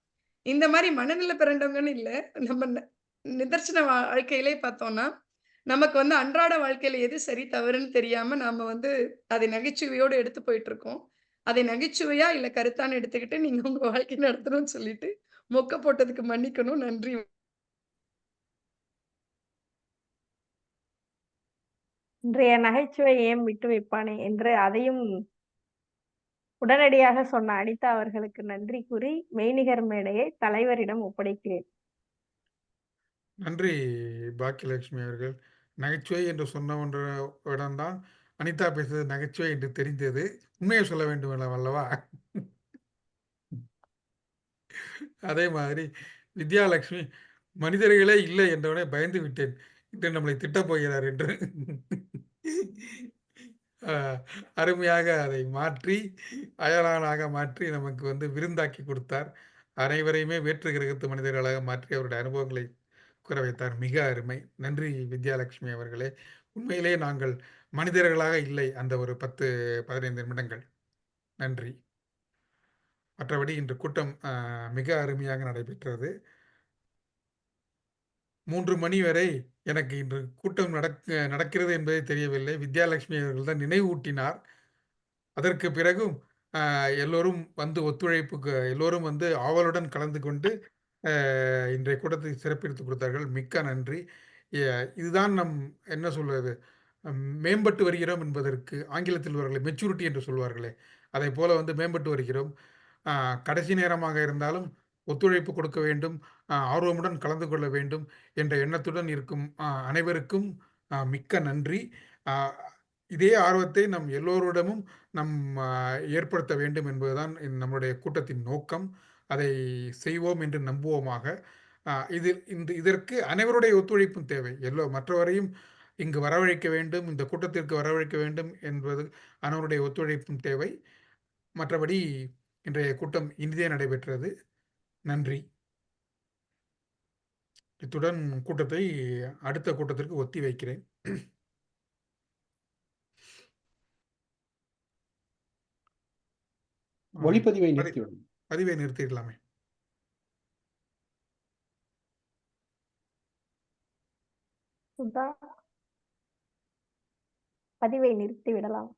இந்த மாரி மனநிலை பிறண்டவங்கன்னு இல்ல. நம்ம நிதர்சன வாழ்க்கையிலே பார்த்தோம்னா, நமக்கு வந்து அன்றாட வாழ்க்கையில எது சரி, தவறுன்னு தெரியாம நாம வந்து அதை நகைச்சுவையோடு எடுத்து போயிட்டுருக்கோம். அதை நகைச்சுவையா இல்ல கருத்தான்னு எடுத்துக்கிட்டு நீங்க உங்க வாழ்க்கைய நடத்தணும்னு சொல்லிட்டு, மொக்க போட்டதுக்கு மன்னிக்கணும். நன்றி. இன்றைய நகைச்சுவை ஏன் விட்டு வைப்பானே என்று அதையும் உடனடியாக சொன்ன அனிதா அவர்களுக்கு நன்றி கூறி மெய்நிகர் மேடையை தலைவரிடம் ஒப்படைக்கிறேன். நன்றி பாக்கியலட்சுமி அவர்கள். நகைச்சுவை என்று சொன்ன இடம்தான் அனிதா பேசுவது நகைச்சுவை என்று தெரிந்தது. உண்மையை சொல்ல வேண்டும் அல்லவா? அதே மாதிரி வித்யாலட்சுமி, மனிதர்களே இல்லை என்றவுடனே பயந்து விட்டேன். இன்று நம்மளை திட்டப் போகிறார் என்று. அருமையாக அதை மாற்றி, அயலானாக மாற்றி நமக்கு வந்து விருந்தாக்கி கொடுத்தார். அனைவரையுமே வேற்று கிரகத்து மனிதர்களாக மாற்றி அவருடைய அனுபவங்களை கூற வைத்தார். மிக அருமை. நன்றி வித்யாலட்சுமி அவர்களே. உண்மையிலே நாங்கள் மனிதர்களாக இல்லை அந்த ஒரு 10, 15 நிமிடங்கள். நன்றி. மற்றபடி இன்று கூட்டம் மிக அருமையாக நடைபெற்றது. 3 மணி வரை எனக்கு இன்று கூட்டம் நடக்கிறது என்பதே தெரியவில்லை. வித்யாலட்சுமி அவர்கள் தான் நினைவூட்டினார். அதற்கு பிறகும் எல்லோரும் வந்து ஒத்துழைப்புக்கு எல்லோரும் வந்து ஆவலுடன் கலந்து கொண்டு இன்றைய கூட்டத்தை சிறப்பித்துக் கொடுத்தார்கள். மிக்க நன்றி. இதுதான் என்ன சொல்வது, மேம்பட்டு வருகிறோம் என்பதற்கு ஆங்கிலத்தில் மெச்சூரிட்டி என்று சொல்வார்களே, அதை போல வந்து மேம்பட்டு வருகிறோம். கடைசி நேரமாக இருந்தாலும் ஒத்துழைப்பு கொடுக்க வேண்டும், ஆர்வமுடன் கலந்து கொள்ள வேண்டும் என்ற எண்ணத்துடன் இருக்கும் அனைவருக்கும் மிக்க நன்றி. இதே ஆர்வத்தை நம் எல்லோரிடமும் ஏற்படுத்த வேண்டும் என்பதுதான் நம்முடைய கூட்டத்தின் நோக்கம். அதை செய்வோம் என்று நம்புவோமாக. இதற்கு அனைவருடைய ஒத்துழைப்பும் தேவை. மற்றவரையும் இங்கு வரவழைக்க வேண்டும், இந்த கூட்டத்திற்கு வரவழைக்க வேண்டும் என்பது அனைவருடைய ஒத்துழைப்பும் தேவை. மற்றபடி இன்றைய கூட்டம் இனிதே நடைபெற்றது. நன்றி. இத்துடன் கூட்டத்தை அடுத்த கூட்டத்திற்கு ஒத்தி வைக்கிறேன். ஒளிப்பதிவை நிறுத்திவிடும். பதிவை நிறுத்திடலாமே. சுதா, பதிவை நிறுத்தி விடலாம்.